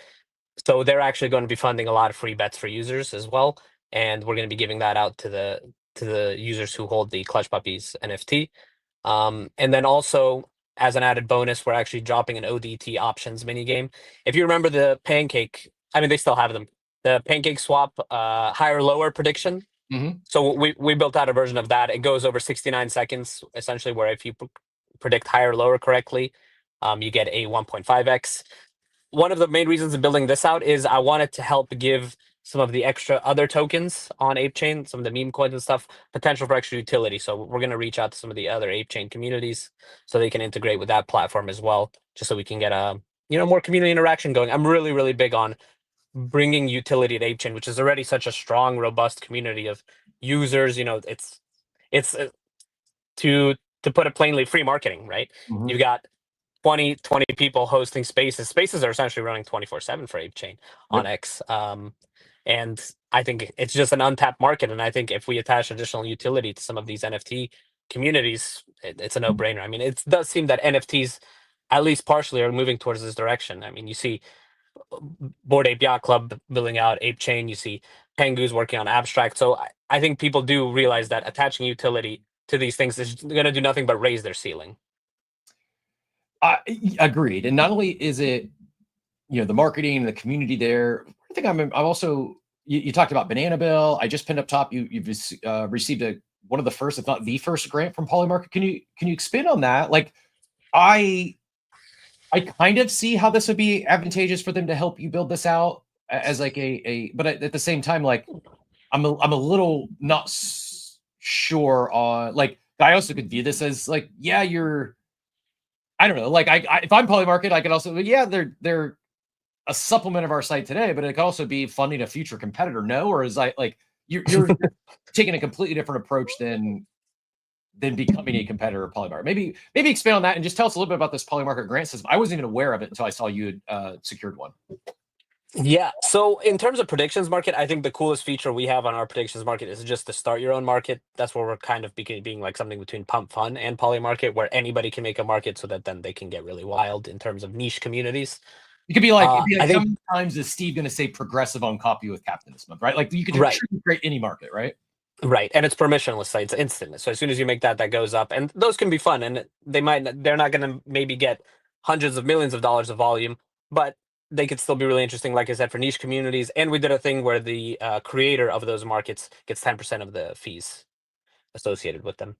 So they're actually going to be funding a lot of free bets for users as well, and we're going to be giving that out to the users who hold the Clutch Puppies NFT. And then also, as an added bonus, we're actually dropping an ODT options mini game. If you remember the pancake, I mean, they still have them. The pancake swap higher lower prediction. Mm-hmm. So we built out a version of that. It goes over 69 seconds, essentially, where if you predict higher lower correctly, you get a 1.5x. One of the main reasons of building this out is I wanted to help give some of the extra other tokens on ApeChain, some of the meme coins and stuff, potential for extra utility. So we're going to reach out to some of the other ApeChain communities so they can integrate with that platform as well, just so we can get more community interaction going. I'm really, really big on bringing utility to ApeChain, which is already such a strong, robust community of users. It's to put it plainly, free marketing, right? Mm-hmm. You've got 20 people hosting spaces. Spaces are essentially running 24/7 for ApeChain on X. And I think it's just an untapped market. And I think if we attach additional utility to some of these NFT communities, it's a no-brainer. I mean, it does seem that NFTs, at least partially, are moving towards this direction. I mean, you see Bored Ape Yacht Club building out ApeChain. You see Pengu's working on Abstract. So I think people do realize that attaching utility to these things is going to do nothing but raise their ceiling. Agreed. And not only is it, the marketing and the community there, I think I'm also, you talked about Banana Bill. I just pinned up top, you've received one of the first, if not the first grant from Polymarket. Can you expand on that? Like, I kind of see how this would be advantageous for them to help you build this out as like but at the same time, like I'm a little not sure on, like, I also could view this as like, yeah, I don't know. Like, if I'm Polymarket, I could also, yeah, they're a supplement of our site today, but it could also be funding a future competitor. No, or is you're taking a completely different approach than becoming a competitor of Polymarket. Maybe expand on that and just tell us a little bit about this Polymarket grant system. I wasn't even aware of it until I saw you had secured one. Yeah. So in terms of predictions market, I think the coolest feature we have on our predictions market is just to start your own market. That's where we're kind of being like something between Pump Fun and Polymarket, where anybody can make a market so that then they can get really wild in terms of niche communities. You could be like, how many times is Steve going to say progressive on copy with Captain this month, right? Like, you could create any market, right? Right. And it's permissionless, so it's instant. So as soon as you make that goes up, and those can be fun, and they're not going to maybe get hundreds of millions of dollars of volume, but they could still be really interesting, like I said, for niche communities. And we did a thing where the creator of those markets gets 10% of the fees associated with them.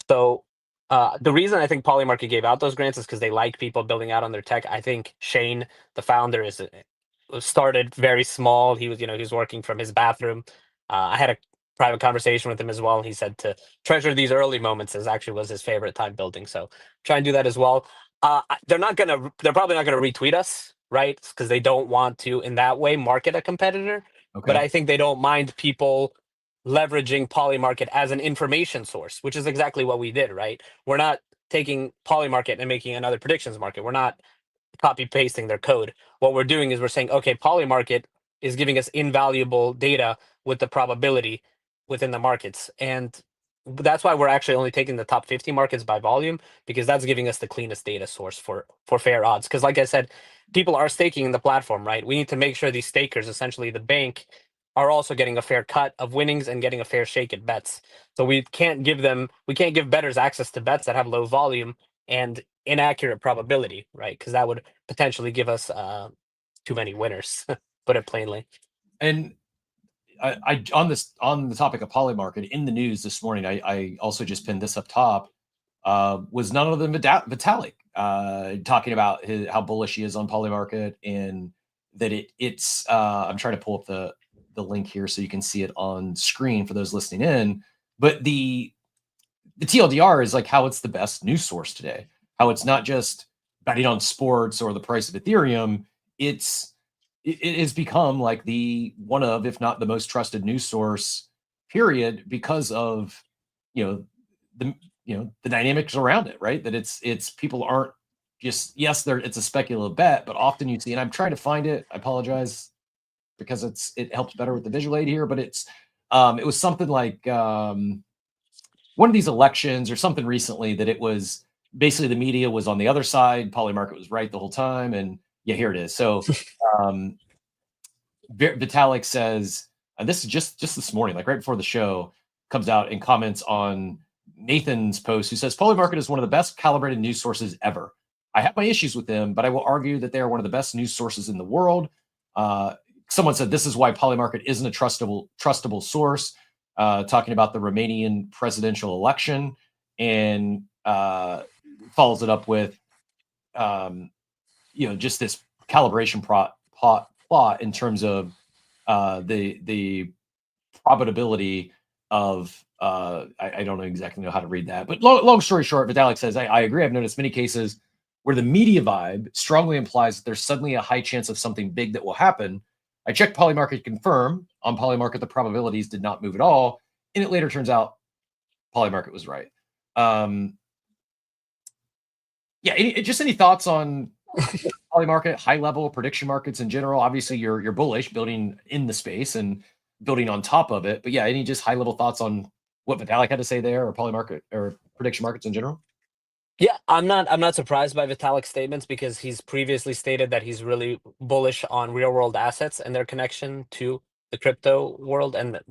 So the reason I think Polymarket gave out those grants is because they like people building out on their tech. I think Shane, the founder, started very small. He was working from his bathroom. I had a private conversation with him as well, and he said to treasure these early moments as actually was his favorite time building. So try and do that as well. They're probably not gonna retweet us, right? Because they don't want to in that way market a competitor. Okay. But I think they don't mind people leveraging Polymarket as an information source, which is exactly what we did, right? We're not taking Polymarket and making another predictions market. We're not copy pasting their code. What we're doing is we're saying, okay, Polymarket is giving us invaluable data with the probability within the markets. And that's why we're actually only taking the top 50 markets by volume, because that's giving us the cleanest data source for fair odds. Because like I said, people are staking in the platform, right? We need to make sure these stakers, essentially the bank, are also getting a fair cut of winnings and getting a fair shake at bets. So we can't give bettors access to bets that have low volume and inaccurate probability, right? Because that would potentially give us too many winners, put it plainly. And I on the topic of Polymarket in the news this morning, I also just pinned this up top. Was none other than Vitalik talking about how bullish he is on Polymarket, and that it's I'm trying to pull up the link here so you can see it on screen for those listening in. But the TLDR is like how it's the best news source today. How it's not just betting on sports or the price of Ethereum. It has become like the one of, if not the most trusted news source, period, because of the dynamics around it, right? That it's people aren't just, yes, it's a speculative bet, but often you see, and I'm trying to find it. I apologize because it helps better with the visual aid here, but it was something like one of these elections or something recently that it was basically the media was on the other side, Polymarket was right the whole time, and yeah, here it is. So Vitalik says, and this is just this morning, like right before the show, comes out and comments on Nathan's post, who says Polymarket is one of the best calibrated news sources ever. I have my issues with them, but I will argue that they are one of the best news sources in the world. Someone said this is why Polymarket isn't a trustable source, talking about the Romanian presidential election, and follows it up with just this calibration plot in terms of the probability of I don't exactly know how to read that, but long story short, Vitalik says, I agree. I've noticed many cases where the media vibe strongly implies that there's suddenly a high chance of something big that will happen. I checked Polymarket to confirm. On Polymarket, the probabilities did not move at all, and it later turns out Polymarket was right. Just any thoughts on Polymarket, high level prediction markets in general? Obviously, you're bullish, building in the space and building on top of it. But yeah, any just high level thoughts on what Vitalik had to say there, or Polymarket or prediction markets in general? Yeah, I'm not surprised by Vitalik's statements, because he's previously stated that he's really bullish on real world assets and their connection to the crypto world. And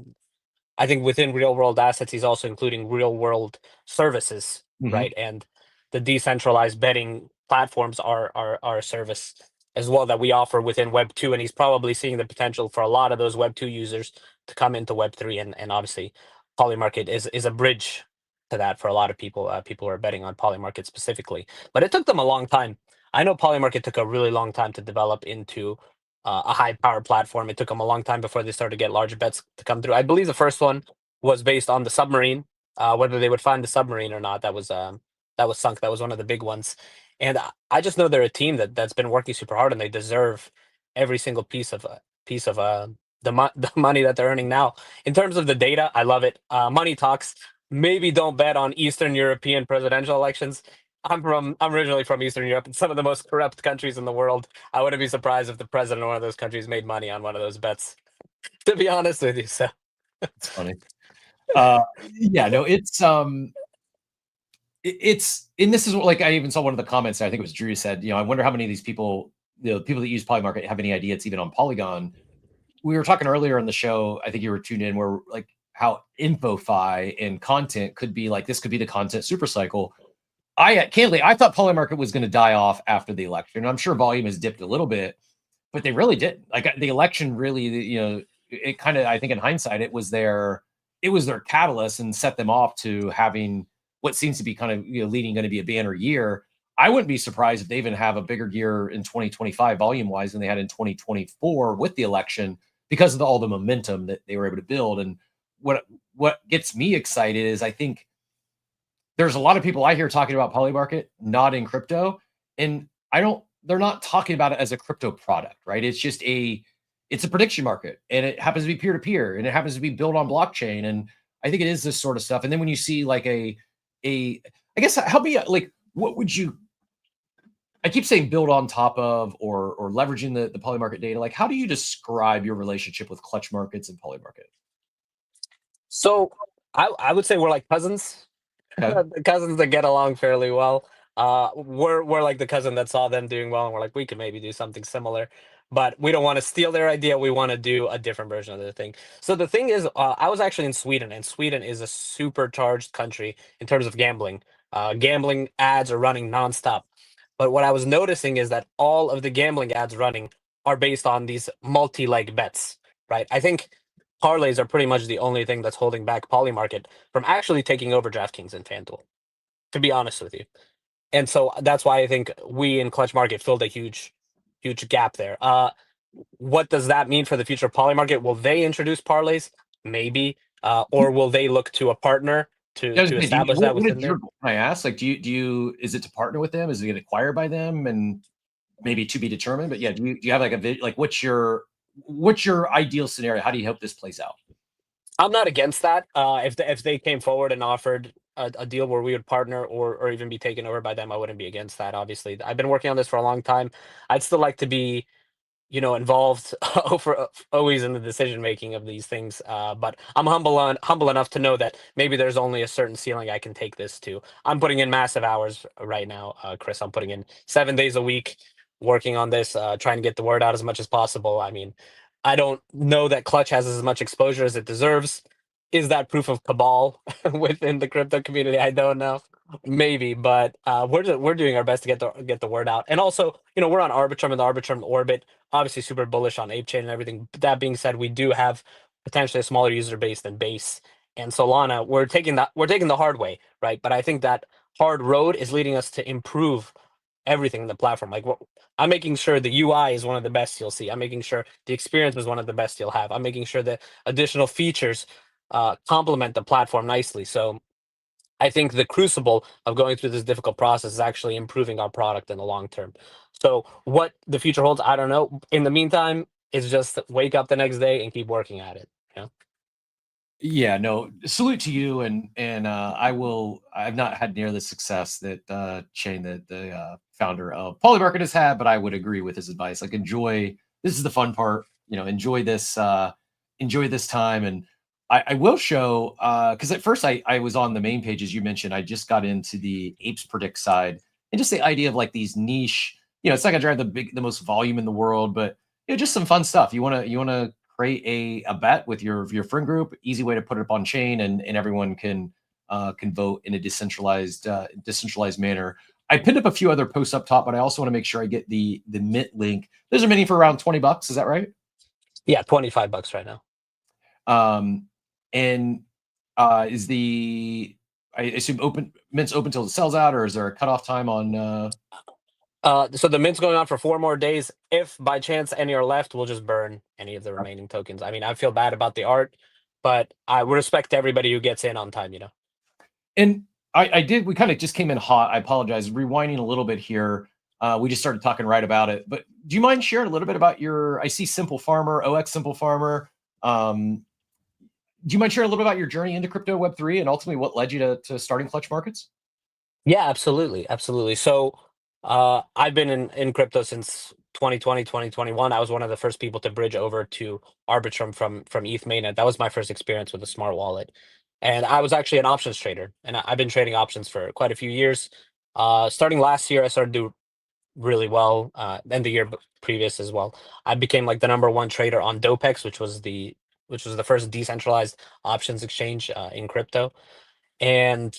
I think within real world assets, he's also including real world services, right? And the decentralized betting platforms are a service as well that we offer within Web 2. And he's probably seeing the potential for a lot of those Web 2 users to come into Web 3. And obviously, Polymarket is a bridge to that for a lot of people. People are betting on Polymarket specifically, but it took them a long time. I know Polymarket took a really long time to develop into a high power platform. It took them a long time before they started to get larger bets to come through. I believe the first one was based on the submarine, whether they would find the submarine or not. That was sunk. That was one of the big ones. And I just know they're a team that's been working super hard, and they deserve every single piece of the money that they're earning now. In terms of the data, I love it. Money talks. Maybe don't bet on Eastern European presidential elections. I'm originally from Eastern Europe. It's some of the most corrupt countries in the world. I wouldn't be surprised if the president of one of those countries made money on one of those bets, to be honest with you. So it's funny. It's and this is what, like, I even saw one of the comments, I think it was Drew, said, I wonder how many of these people, people that use Polymarket, have any idea it's even on Polygon. We were talking earlier on the show, I think you were tuned in, where like how InfoFi and content could be like, this could be the content Supercycle. I thought Polymarket was going to die off after the election. I'm sure volume has dipped a little bit, but they really did. Like the election really, it kind of, I think in hindsight, it was their catalyst and set them off to having what seems to be kind of leading going to be a banner year. I wouldn't be surprised if they even have a bigger year in 2025 volume wise than they had in 2024 with the election because of all the momentum that they were able to build. And what gets me excited is I think there's a lot of people I hear talking about Polymarket not in crypto, and they're not talking about it as a crypto product, right? It's just it's a prediction market, and it happens to be peer-to-peer, and it happens to be built on blockchain. And I think it is this sort of stuff. And then when you see like I guess help me, like, what would you, I keep saying build on top of or leveraging the Polymarket data. Like, how do you describe your relationship with Clutch Markets and Polymarket? So I would say we're like cousins. Okay. The cousins that get along fairly well. We're like the cousin that saw them doing well, and we're like, we could maybe do something similar, but we don't want to steal their idea. We want to do a different version of the thing. So the thing is, I was actually in Sweden, and Sweden is a supercharged country in terms of gambling. Gambling ads are running nonstop. But what I was noticing is that all of the gambling ads running are based on these multi-leg bets, right? I think parlays are pretty much the only thing that's holding back Polymarket from actually taking over DraftKings and FanDuel, to be honest with you. And so that's why I think we in Clutch Market filled a huge gap there. What does that mean for the future of Polymarket? Will they introduce parlays? Maybe. Or will they look to a partner to establish that within there? I ask, like, do you is it to partner with them? Is it get acquired by them? And maybe to be determined. But yeah, do you have like what's your ideal scenario? How do you hope this plays out? I'm not against that. If they came forward and offered a deal where we would partner or even be taken over by them, I wouldn't be against that. Obviously, I've been working on this for a long time. I'd still like to be, involved always in the decision making of these things. But I'm humble enough to know that maybe there's only a certain ceiling I can take this to. I'm putting in massive hours right now, Chris. I'm putting in 7 days a week working on this, trying to get the word out as much as possible. I mean, I don't know that Clutch has as much exposure as it deserves. Is that proof of cabal within the crypto community? I don't know. Maybe, but we're doing our best to get the word out. And also, we're on Arbitrum and the Arbitrum orbit. Obviously, super bullish on ApeChain and everything. But that being said, we do have potentially a smaller user base than Base and Solana. We're taking the hard way, right? But I think that hard road is leading us to improve everything in the platform. Like, I'm making sure the UI is one of the best you'll see. I'm making sure the experience is one of the best you'll have. I'm making sure that additional features complement the platform nicely. So I think the crucible of going through this difficult process is actually improving our product in the long term. So what the future holds, I don't know. In the meantime, it's just wake up the next day and keep working at it. Yeah, no, salute to you. And I've not had near the success that Shane, the founder of Polymarket, has had, but I would agree with his advice. Like, this is the fun part, enjoy this time. And I will show, because at first I was on the main page, as you mentioned. I just got into the Apes Predict side, and just the idea of like these niche, it's not gonna drive the most volume in the world, but just some fun stuff. You wanna create a bet with your friend group, easy way to put it up on chain, and everyone can vote in a decentralized manner. I pinned up a few other posts up top, but I also want to make sure I get the mint link. Those are many for around $20. Is that right? Yeah, $25 right now. And is I assume mint's open till it sells out, or is there a cutoff time on? So the mint's going on for 4 more days. If by chance any are left, we'll just burn any of the remaining tokens. I mean, I feel bad about the art, but I respect everybody who gets in on time. And we kind of just came in hot. I apologize. Rewinding a little bit here. We just started talking right about it, but do you mind sharing a little bit about I see SimpleFarmer, OX SimpleFarmer. Do you mind sharing a little bit about your journey into crypto Web3 and ultimately what led you to starting Clutch Markets? Yeah, absolutely. So I've been in crypto since 2020, 2021. I was one of the first people to bridge over to Arbitrum from ETH mainnet. That was my first experience with a smart wallet. And I was actually an options trader, and I've been trading options for quite a few years. Starting last year, I started to do really well, and the year previous as well. I became like the #1 trader on dApp, which was the first decentralized options exchange in crypto. And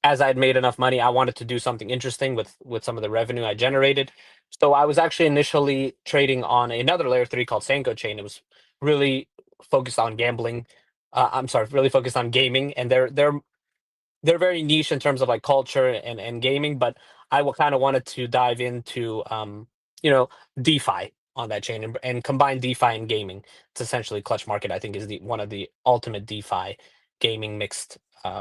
as I'd made enough money, I wanted to do something interesting with some of the revenue I generated. So I was actually initially trading on another layer 3 called Sanko Chain. It was really focused on gambling. I'm sorry, really focused on gaming, and they're very niche in terms of like culture and gaming. But I kind of wanted to dive into you know, DeFi on that chain and combine DeFi and gaming. It's essentially Clutch Market. I think is the one of the ultimate DeFi gaming mixed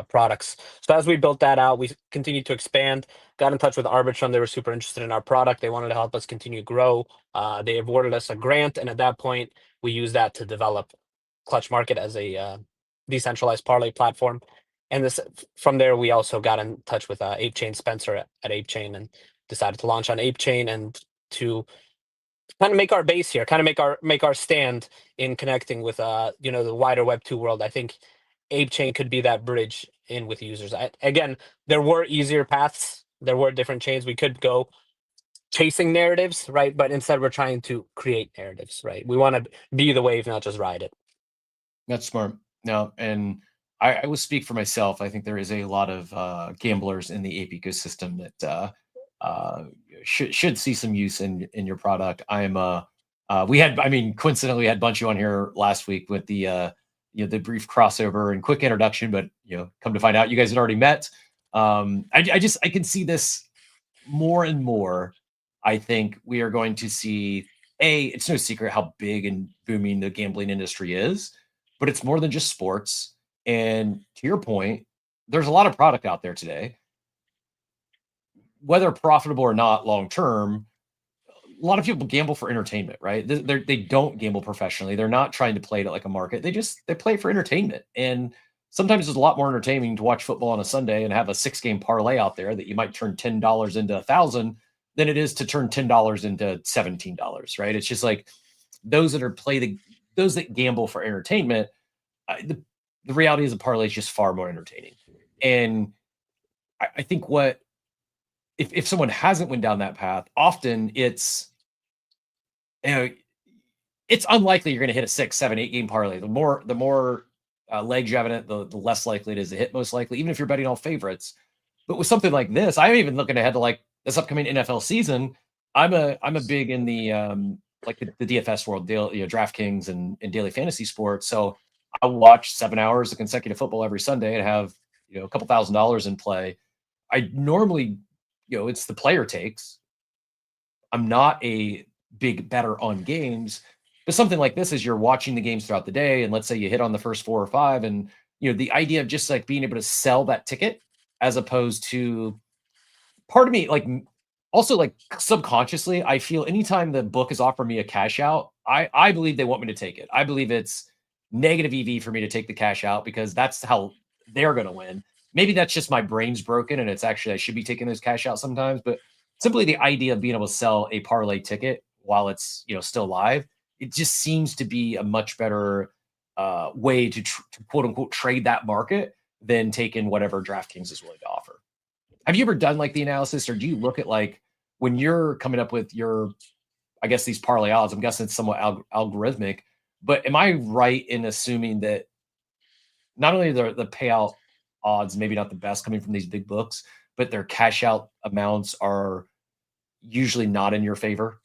products. So as we built that out, we continued to expand. Got in touch with Arbitrum. They were super interested in our product. They wanted to help us continue to grow. They awarded us a grant, and at that point, we used that to develop Clutch Market as a decentralized parlay platform. And this from there, we also got in touch with ApeChain Spencer at ApeChain and decided to launch on ApeChain and to kind of make our base here, kind of make our stand in connecting with you know, the wider Web2 world. I think ApeChain could be that bridge in with users. Again, there were easier paths. There were different chains we could go chasing narratives, right? But instead, we're trying to create narratives, right? We want to be the wave, not just ride it. That's smart. No, and I will speak for myself. I think there is a lot of gamblers in the Ape ecosystem that should see some use in your product. We had, I mean, coincidentally, we had Bunchy on here last week with the you know, the brief crossover and quick introduction, but you know, come to find out, you guys had already met. I can see this more and more. I think we are going to see it's no secret how big and booming the gambling industry is, but it's more than just sports. And to your point, there's a lot of product out there today, whether profitable or not long term. A lot of people gamble for entertainment, right? They don't gamble professionally. They're not trying to play it like a market. They play for entertainment. And sometimes it's a lot more entertaining to watch football on a Sunday and have a 6-game parlay out there that you might turn $10 into $1,000 than it is to turn $10 into $17, right? It's just like those that gamble for entertainment. The reality is a parlay is just far more entertaining. And I think if someone hasn't went down that path, often it's, you know, it's unlikely you're going to hit a 6, 7, 8 game parlay. The more legs you have in it, the less likely it is to hit, most likely, even if you're betting all favorites. But with something like this, I'm even looking ahead to like this upcoming NFL season. I'm a big in the like the DFS world, you know, DraftKings and daily fantasy sports. So I watch 7 hours of consecutive football every Sunday and have, you know, a couple $1,000s in play. I normally, you know, it's the player takes. I'm not a big better on games, but something like this is you're watching the games throughout the day, and let's say you hit on the first 4 or 5, and you know, the idea of just like being able to sell that ticket as opposed to, part of me, like also like subconsciously, I feel anytime the book is offering me a cash out, I believe they want me to take it. I believe it's negative EV for me to take the cash out because that's how they're going to win. Maybe that's just my brain's broken and it's actually, I should be taking those cash out sometimes, but simply the idea of being able to sell a parlay ticket while it's, you know, still live, it just seems to be a much better way to quote unquote trade that market than taking whatever DraftKings is willing to offer. Have you ever done like the analysis, or do you look at like when you're coming up with your, I guess these parlay odds, I'm guessing it's somewhat algorithmic, but am I right in assuming that not only the payout odds, maybe not the best coming from these big books, but their cash out amounts are usually not in your favor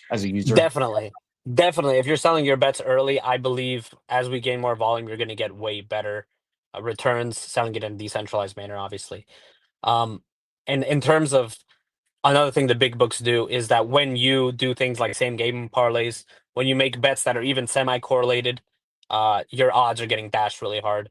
as a user? Definitely. If you're selling your bets early, I believe as we gain more volume, you're going to get way better returns selling it in a decentralized manner, obviously. And in terms of another thing the big books do is that when you do things like same game parlays, when you make bets that are even semi-correlated, your odds are getting dashed really hard.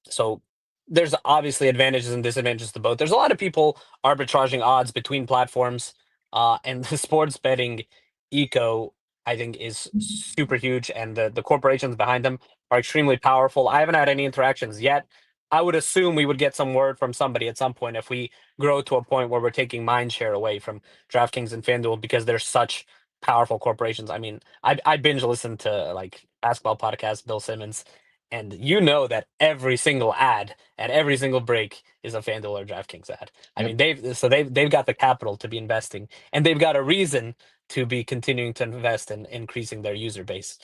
So there's obviously advantages and disadvantages to both. There's a lot of people arbitraging odds between platforms, and the sports betting eco, I think, is super huge, and the corporations behind them are extremely powerful. I haven't had any interactions yet. I would assume we would get some word from somebody at some point if we grow to a point where we're taking mind share away from DraftKings and FanDuel because they're such powerful corporations. I mean, I binge listen to like basketball podcasts, Bill Simmons, and you know that every single ad at every single break is a FanDuel or DraftKings ad. I mean, they've got the capital to be investing, and they've got a reason to be continuing to invest in increasing their user base.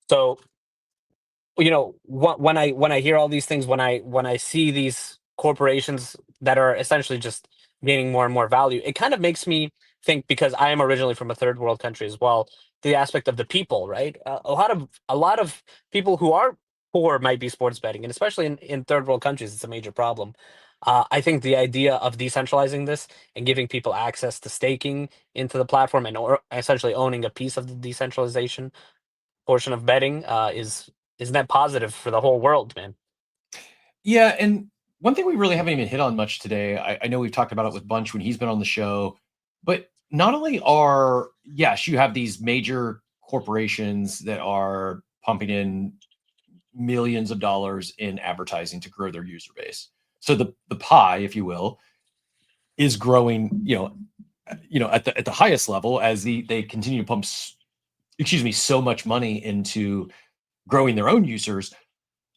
So, you know, when I hear all these things, when I see these corporations that are essentially just gaining more and more value, it kind of makes me think, because I am originally from a third world country as well, the aspect of the people, right? A lot of people who are poor might be sports betting, and especially in third world countries, it's a major problem. I think the idea of decentralizing this and giving people access to staking into the platform and or essentially owning a piece of the decentralization portion of betting is net positive for the whole world, man. Yeah, and one thing we really haven't even hit on much today, I know we've talked about it with Bunch when he's been on the show, but not only are, yes, you have these major corporations that are pumping in millions of dollars in advertising to grow their user base. So the pie, if you will, is growing, at the highest level as they continue to pump, so much money into growing their own users.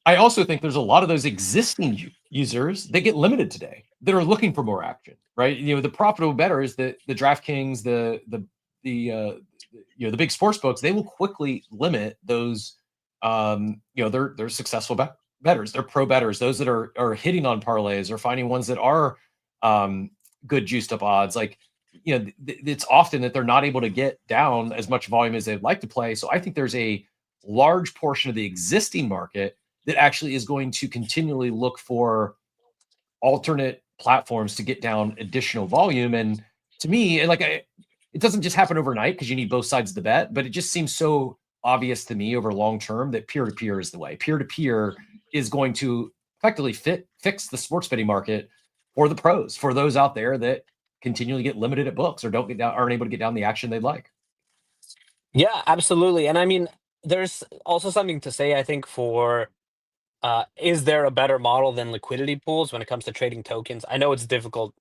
I also think there's a lot of those existing users that get limited today that are looking for more action, right? The profitable bettors, the DraftKings, the big sports books, they will quickly limit those. They're successful bettors, they're pro bettors, those that are hitting on parlays or finding ones that are good juiced up odds. Like, it's often that they're not able to get down as much volume as they'd like to play. So I think there's a large portion of the existing market that actually is going to continually look for alternate platforms to get down additional volume. And to me, it doesn't just happen overnight because you need both sides of the bet, but it just seems so obvious to me over long term that peer-to-peer is the way. Peer-to-peer is going to effectively fix the sports betting market for the pros, for those out there that continually get limited at books or aren't able to get down the action they'd like. Yeah, absolutely. And I mean, there's also something to say, I think, for is there a better model than liquidity pools when it comes to trading tokens? I know it's difficult,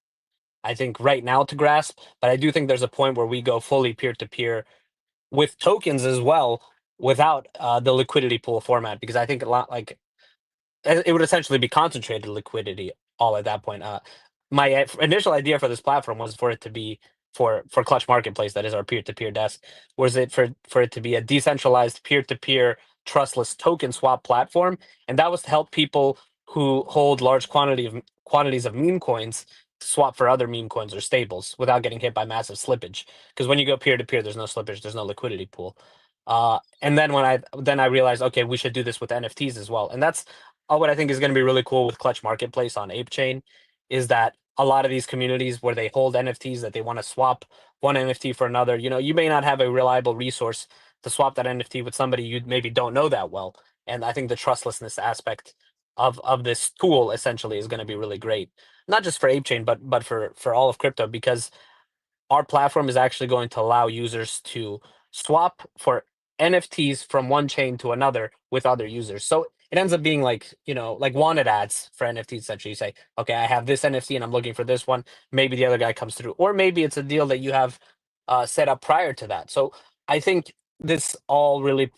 I think, right now to grasp, but I do think there's a point where we go fully peer-to-peer with tokens as well without the liquidity pool format, because I think a lot like it would essentially be concentrated liquidity all at that point. My initial idea for this platform was for it to be for Clutch Marketplace, that is our peer-to-peer desk, was it for it to be a decentralized peer-to-peer trustless token swap platform, and that was to help people who hold large quantities of meme coins to swap for other meme coins or stables without getting hit by massive slippage. Because when you go peer-to-peer, there's no slippage, there's no liquidity pool. And then I realized, okay, we should do this with NFTs as well, and that's what I think is going to be really cool with Clutch Marketplace on ApeChain, is that a lot of these communities where they hold NFTs that they want to swap one NFT for another, you may not have a reliable resource to swap that NFT with somebody you maybe don't know that well. And I think the trustlessness aspect of this tool essentially is going to be really great, not just for ApeChain, but for all of crypto, because our platform is actually going to allow users to swap for NFTs from one chain to another with other users. So it ends up being like wanted ads for NFTs. Essentially, you say, okay, I have this NFT and I'm looking for this one. Maybe the other guy comes through, or maybe it's a deal that you have set up prior to that. So I think this all really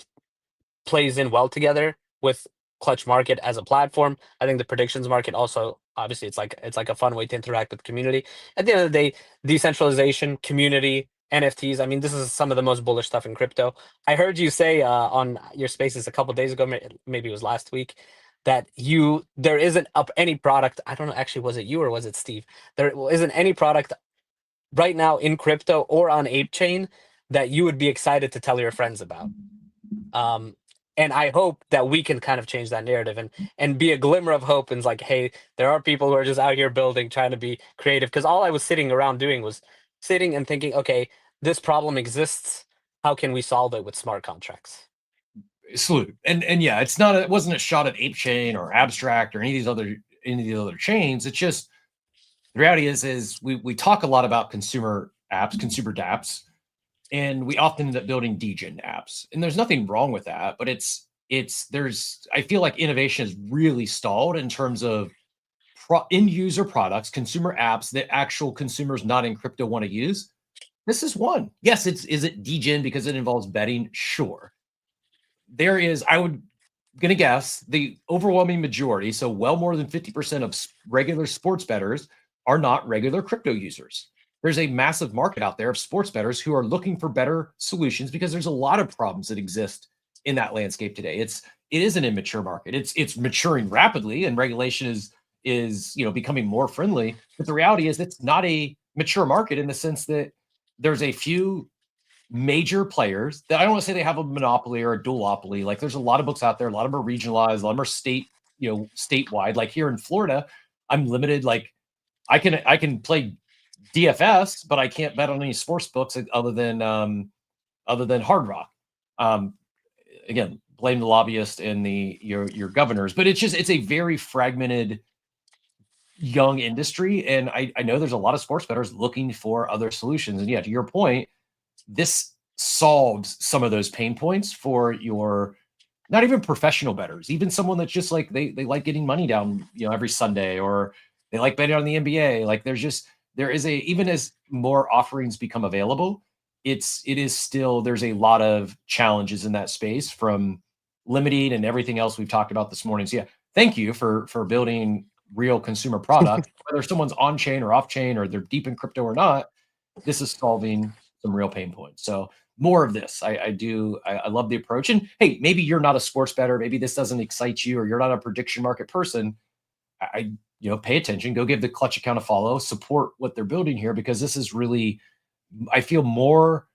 plays in well together with Clutch Market as a platform. I think the predictions market also, obviously, it's like a fun way to interact with community. At the end of the day, decentralization, community, NFTs. I mean, this is some of the most bullish stuff in crypto. I heard you say on your spaces a couple days ago, maybe it was last week, that there isn't any product. I don't know, actually, was it you or was it Steve? There isn't any product right now in crypto or on ApeChain that you would be excited to tell your friends about. And I hope that we can kind of change that narrative and be a glimmer of hope, and like, hey, there are people who are just out here building, trying to be creative. Because all I was sitting around doing was sitting and thinking, okay, this problem exists. How can we solve it with smart contracts? Salute. And yeah, it wasn't a shot at ApeChain or Abstract or any of the other chains. It's just the reality is we talk a lot about consumer apps, consumer dApps, and we often end up building degen apps. And there's nothing wrong with that, but I feel like innovation is really stalled in terms of end user products, consumer apps that actual consumers not in crypto want to use. This is one. Yes, is it degen because it involves betting? Sure. There is, going to guess, the overwhelming majority, so well more than 50% of regular sports bettors are not regular crypto users. There's a massive market out there of sports bettors who are looking for better solutions because there's a lot of problems that exist in that landscape today. It is an immature market. It's maturing rapidly, and regulation is becoming more friendly. But the reality is it's not a mature market in the sense that there's a few major players that I don't want to say they have a monopoly or a duopoly. Like there's a lot of books out there, a lot of them are regionalized, a lot of them are statewide. Like here in Florida, I'm limited. Like I can play DFS, but I can't bet on any sports books other than Hard Rock. Again, blame the lobbyist and your governors, but it's a very fragmented young industry, and I know there's a lot of sports bettors looking for other solutions. And yeah, to your point, this solves some of those pain points for your not even professional bettors, even someone that's just like they like getting money down, every Sunday, or they like betting on the NBA. Like there is even as more offerings become available, there's a lot of challenges in that space from limiting and everything else we've talked about this morning. So yeah, thank you for building real consumer product, whether someone's on chain or off chain or they're deep in crypto or not. This is solving some real pain points. So more of this. I love the approach. And hey, maybe you're not a sports bettor, maybe this doesn't excite you, or you're not a prediction market person. Pay attention, go give the Clutch account a follow, support what they're building here, because this is really, I feel, more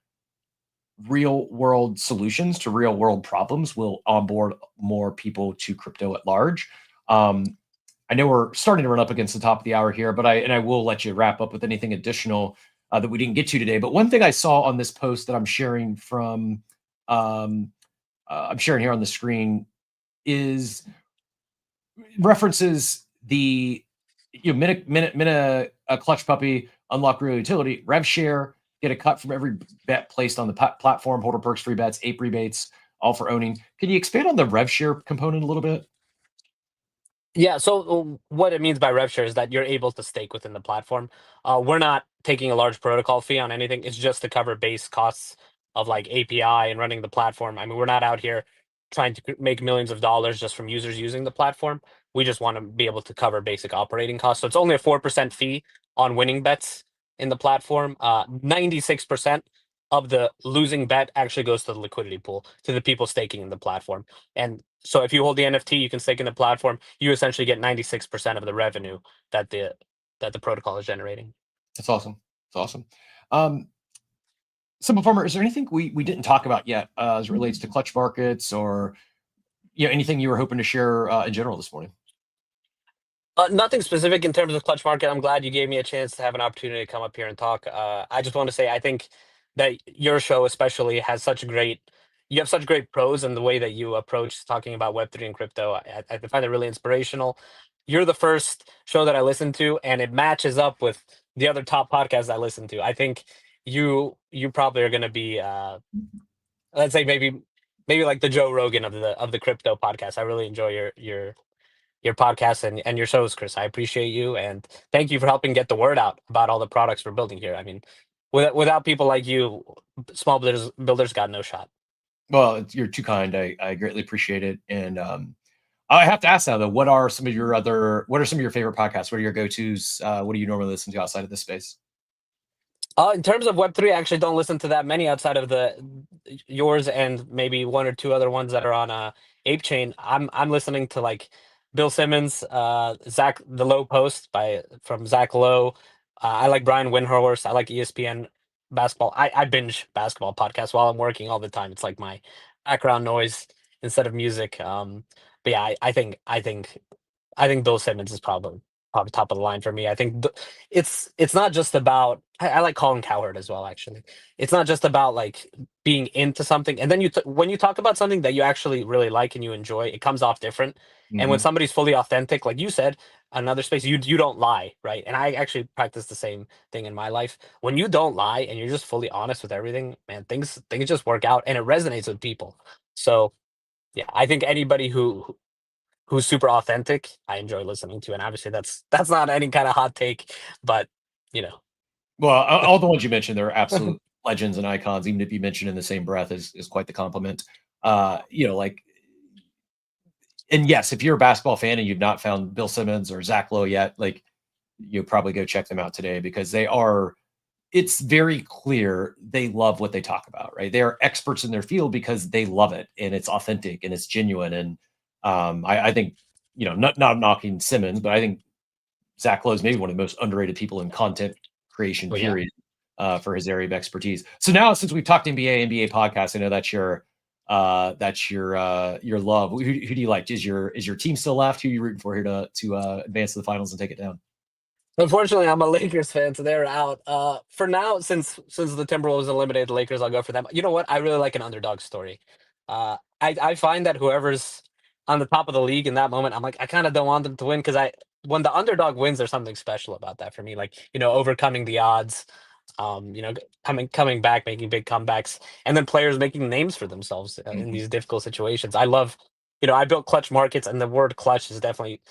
real world solutions to real world problems will onboard more people to crypto at large. I know we're starting to run up against the top of the hour here, but I will let you wrap up with anything additional that we didn't get to today. But one thing I saw on this post that I'm sharing from, I'm sharing here on the screen, is references the minute a Clutch puppy, unlock real utility, rev share, get a cut from every bet placed on the platform, holder perks, free bets, ape rebates, all for owning. Can you expand on the rev share component a little bit? Yeah, so what it means by rev share is that you're able to stake within the platform. We're not taking a large protocol fee on anything. It's just to cover base costs of like API and running the platform. I mean, we're not out here trying to make millions of dollars just from users using the platform. We just want to be able to cover basic operating costs. So it's only a 4% fee on winning bets in the platform. 96% of the losing bet actually goes to the liquidity pool, to the people staking in the platform. And so if you hold the NFT, you can stake in the platform. You essentially get 96% of the revenue that the protocol is generating. That's awesome. That's awesome. SimpleFarmer, is there anything we didn't talk about yet as it relates to Clutch markets, or anything you were hoping to share in general this morning? Nothing specific in terms of Clutch market. I'm glad you gave me a chance to have an opportunity to come up here and talk. I just want to say, I think that your show especially has you have such great pros in the way that you approach talking about Web3 and crypto. I find it really inspirational. You're the first show that I listen to, and it matches up with the other top podcasts I listen to. I think you probably are going to be, let's say maybe like the Joe Rogan of the crypto podcast. I really enjoy your podcast and your shows, Chris. I appreciate you, and thank you for helping get the word out about all the products we're building here. I mean, without people like you, small builders got no shot. Well, you're too kind. I greatly appreciate it. And I have to ask now, though, what are some of your favorite podcasts? What are your go-tos? What do you normally listen to outside of this space? In terms of Web3, I actually don't listen to that many outside of yours and maybe one or two other ones that are on ApeChain. I'm listening to like Bill Simmons, Zach the Low Post from Zach Lowe. I like Brian Windhorst. I like ESPN basketball. I binge basketball podcasts while I'm working all the time. It's like my background noise instead of music. But yeah, I think Bill Simmons is probably top of the line for me. I think it's not just about. I like Colin Cowherd as well. Actually, it's not just about like being into something, and then when you talk about something that you actually really like and you enjoy, it comes off different. And when somebody's fully authentic, like you said, another space, you don't lie, right? And I actually practice the same thing in my life. When you don't lie and you're just fully honest with everything, man, things just work out, and it resonates with people. So yeah, I think anybody who's super authentic, I enjoy listening to. And obviously that's not any kind of hot take, but Well, all the ones you mentioned, they're absolute legends and icons. Even if you mention in the same breath is quite the compliment. And yes, if you're a basketball fan and you've not found Bill Simmons or Zach Lowe yet, like, you'll probably go check them out today, because it's very clear they love what they talk about, right? They are experts in their field because they love it, and it's authentic and it's genuine. And I think, not knocking Simmons, but I think Zach Lowe is maybe one of the most underrated people in content creation, period. for his area of expertise. So now, since we've talked NBA podcast, I know that's your love. Who do you like? Is your team still left? Who are you rooting for here to advance to the finals and take it down? Unfortunately, I'm a Lakers fan, so they're out. For now, since the Timberwolves eliminated the Lakers, I'll go for them. You know what? I really like an underdog story. I find that whoever's on the top of the league in that moment, I'm like, I kind of don't want them to win, because when the underdog wins, there's something special about that for me. Like, overcoming the odds, coming back, making big comebacks, and then players making names for themselves in these difficult situations. I love, I built clutch markets, and the word clutch is definitely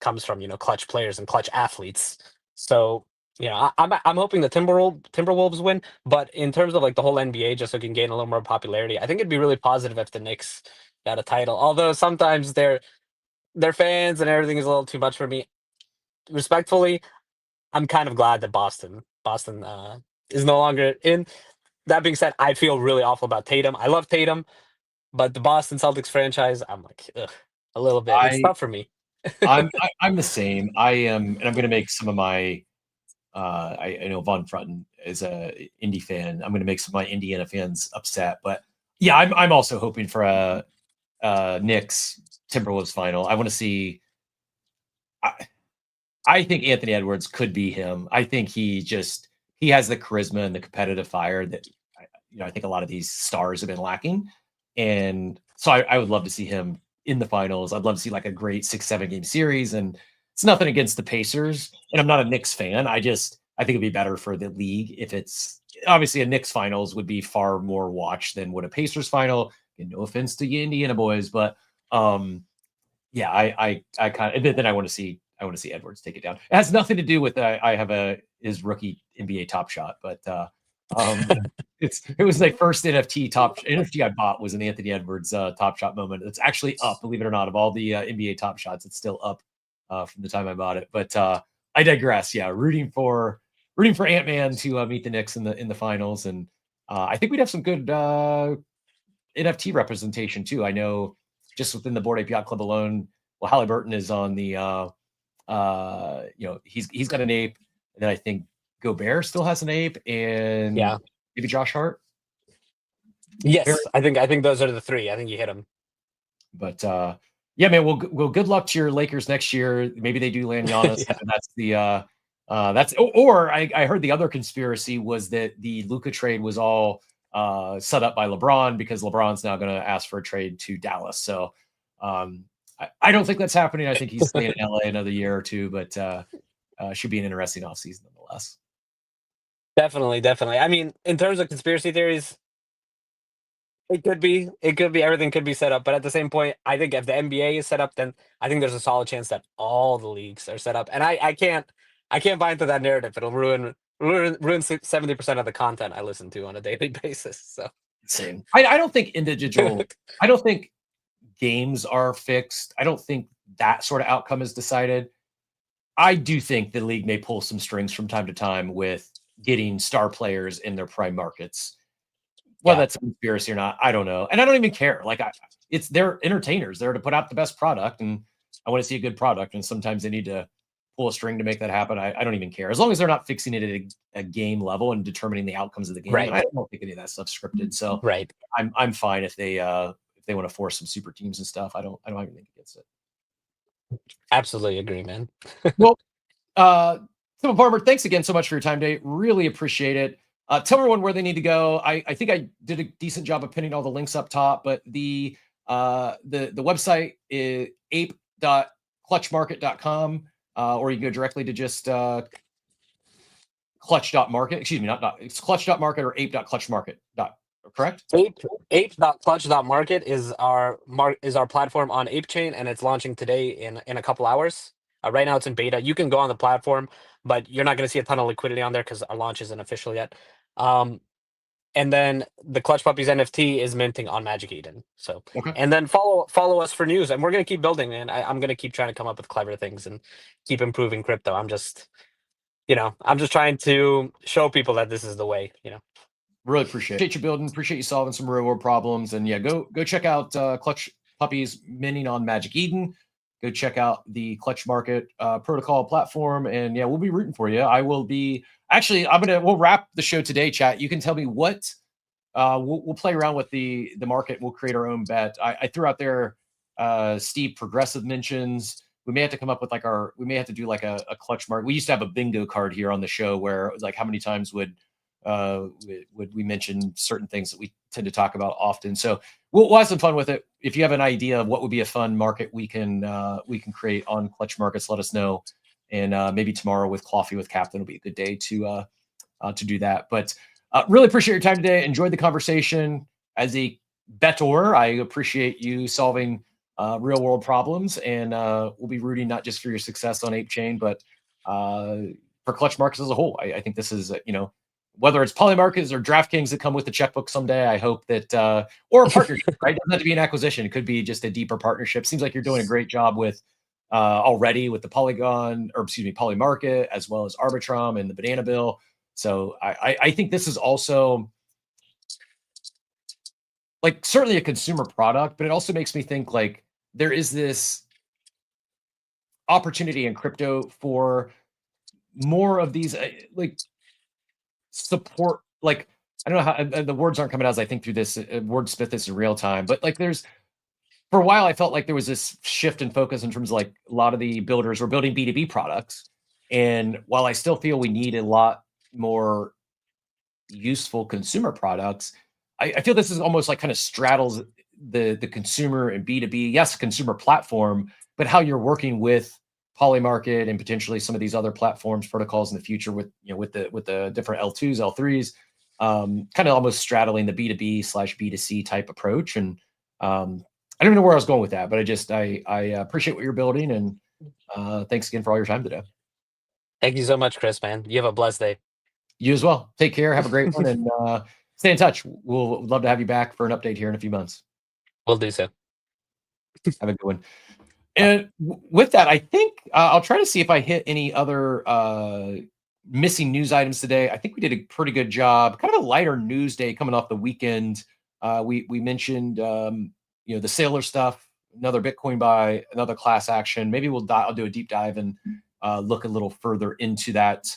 comes from clutch players and clutch athletes. So I'm hoping the Timberwolves win, but in terms of like the whole NBA, just so it can gain a little more popularity, I think it'd be really positive if the Knicks got a title. Although sometimes their fans and everything is a little too much for me. Respectfully, I'm kind of glad that Boston is no longer in. That being said, I feel really awful about Tatum. I love Tatum, but the Boston Celtics franchise, I'm like, ugh, a little bit. It's tough for me. I'm the same. I am, and I'm going to make some of my. I know Von Frutton is a Indy fan. I'm going to make some of my Indiana fans upset, but yeah, I'm also hoping for a Knicks Timberwolves final. I want to see. I think Anthony Edwards could be him. I think he has the charisma and the competitive fire that I think a lot of these stars have been lacking, and so I would love to see him in the finals. I'd love to see like a great 6-7 game series, and it's nothing against the Pacers, and I'm not a Knicks fan. I think it'd be better for the league if it's obviously a Knicks finals would be far more watched than what a Pacers final. And no offense to you Indiana boys, but yeah, I kind of then I want to see Edwards take it down. It has nothing to do with I have his rookie NBA Top Shot, but it was my first NFT I bought was an Anthony Edwards Top Shot moment. It's actually up, believe it or not, of all the NBA Top Shots. It's still up from the time I bought it. But I digress. Yeah, rooting for Ant-Man to meet the Knicks in the finals, and I think we'd have some good NFT representation too. I know just within the Bored Ape Yacht Club alone, well, Halliburton is on the he's got an ape, and then I think Gobert still has an ape, and maybe Josh Hart. Yes, I think those are the three. I think you hit them. But yeah, man. Well, good luck to your Lakers next year. Maybe they do land Giannis. Yeah. And that's the Or I heard the other conspiracy was that the Luka trade was all set up by LeBron because LeBron's now going to ask for a trade to Dallas. So I don't think that's happening. I think he's staying in LA another year or two, but should be an interesting offseason nonetheless. Definitely. I mean, in terms of conspiracy theories, it could be everything could be set up, but at the same point, I think if the NBA is set up, then I think there's a solid chance that all the leagues are set up. And I can't buy into that narrative. It'll ruin 70% of the content I listen to on a daily basis. So same. I don't think I don't think games are fixed. I don't think that sort of outcome is decided. I do think the league may pull some strings from time to time with getting star players in their prime markets. Whether that's a conspiracy or not, I don't know. And I don't even care. Like they're entertainers. They're to put out the best product, and I want to see a good product. And sometimes they need to pull a string to make that happen. I don't even care. As long as they're not fixing it at a game level and determining the outcomes of the game. Right. I don't think any of that stuff's scripted. So I'm fine if they want to force some super teams and stuff. I don't have anything against it. Absolutely agree, man. Well, SimpleFarmer, thanks again so much for your time today. Really appreciate it. Tell everyone where they need to go. I think I did a decent job of pinning all the links up top, but the website is ape.clutchmarket.com, or you can go directly to just clutch.market. Excuse me, it's clutch.market or ape.clutchmarket. Correct? Ape.clutch.market is our platform on ApeChain, and it's launching today in a couple hours. Right now it's in beta. You can go on the platform, but you're not going to see a ton of liquidity on there because our launch isn't official yet. And then the Clutch Puppies NFT is minting on Magic Eden. So, and then follow us for news, and we're going to keep building, and I'm going to keep trying to come up with clever things and keep improving crypto. I'm just trying to show people that this is the way, Really appreciate you building, appreciate you solving some real world problems. And yeah, go check out Clutch Puppies minting on Magic Eden. go check out the Clutch Market protocol platform. And yeah, we'll be rooting for you. I will be actually, we'll wrap the show today, chat. You can tell me what, we'll play around with the market. We'll create our own bet. I threw out there, Steve, progressive mentions. We may have to come up with we may have to do like a Clutch Market. We used to have a bingo card here on the show where it was like, how many times would we mention certain things that we tend to talk about often. So we'll have some fun with it. If you have an idea of what would be a fun market we can create on Clutch Markets, let us know. And maybe tomorrow with Coffee with Captain will be a good day to do that. But really appreciate your time today. Enjoyed the conversation. As a bettor, I appreciate you solving real world problems, and we'll be rooting not just for your success on ApeChain, but for Clutch Markets as a whole. I think this is, whether it's Polymarket or DraftKings that come with the checkbook someday, I hope that, or a partnership, right? It doesn't have to be an acquisition. It could be just a deeper partnership. Seems like you're doing a great job with already with the Polymarket, as well as Arbitrum and the Banana Bill. So I think this is also like certainly a consumer product, but it also makes me think like there is this opportunity in crypto for more of these like support, like I don't know how the words aren't coming out as I think through this wordsmith this in real time, but like there's, for a while I felt like there was this shift in focus in terms of like a lot of the builders were building B2B products, and while I still feel we need a lot more useful consumer products, I feel this is almost like kind of straddles the consumer and B2B, yes, consumer platform, but how you're working with Polymarket and potentially some of these other platforms, protocols in the future with, with the different L2s, L3s, kind of almost straddling the B2B/B2C type approach. And I don't even know where I was going with that, but I appreciate what you're building, and thanks again for all your time today. Thank you so much, Chris, man. You have a blessed day. You as well. Take care. Have a great one, and stay in touch. We'll love to have you back for an update here in a few months. We'll do so. Have a good one. And with that, I think I'll try to see if I hit any other missing news items today. I think we did a pretty good job. Kind of a lighter news day coming off the weekend. We mentioned the Sailor stuff, another Bitcoin buy, another class action. Maybe I'll do a deep dive and look a little further into that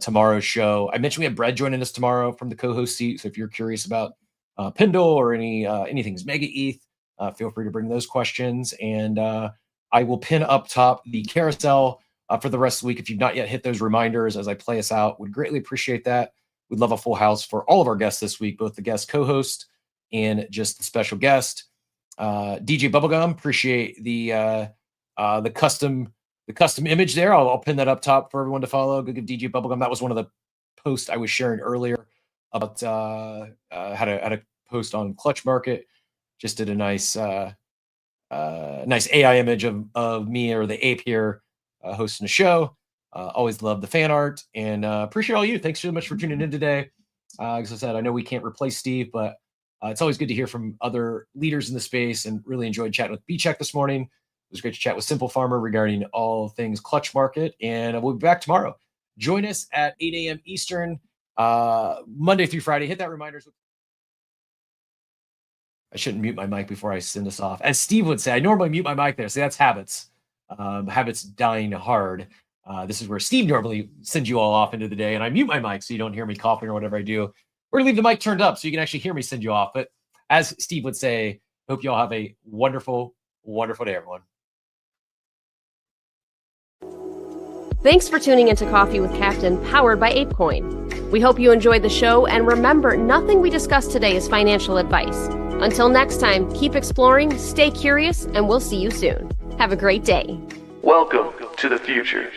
tomorrow's show. I mentioned we have Brett joining us tomorrow from the co-host seat. So if you're curious about Pendle or anything's Mega ETH, feel free to bring those questions. And I will pin up top the carousel for the rest of the week. If you've not yet hit those reminders as I play us out, would greatly appreciate that. We'd love a full house for all of our guests this week, both the guest co-host and just the special guest. DJ Bubblegum, appreciate the custom image there. I'll pin that up top for everyone to follow. Go give DJ Bubblegum. That was one of the posts I was sharing earlier about how to post on Clutch Market. Just did a nice AI image of me or the ape here hosting a show. Always love the fan art, and appreciate all you. Thanks so much for tuning in today. As I said, I know we can't replace Steve, but it's always good to hear from other leaders in the space, and really enjoyed chatting with B-Check this morning. It was great to chat with SimpleFarmer regarding all things Clutch Market, and we'll be back tomorrow. Join us at 8 a.m. Eastern, Monday through Friday. Hit that reminders. I shouldn't mute my mic before I send us off. As Steve would say, I normally mute my mic there. So that's habits. Habits dying hard. This is where Steve normally sends you all off into the day, and I mute my mic so you don't hear me coughing or whatever I do. We're gonna leave the mic turned up so you can actually hear me send you off. But as Steve would say, hope you all have a wonderful, wonderful day, everyone. Thanks for tuning into Coffee with Captain, powered by ApeCoin. We hope you enjoyed the show, and remember, nothing we discussed today is financial advice. Until next time, keep exploring, stay curious, and we'll see you soon. Have a great day. Welcome to the future.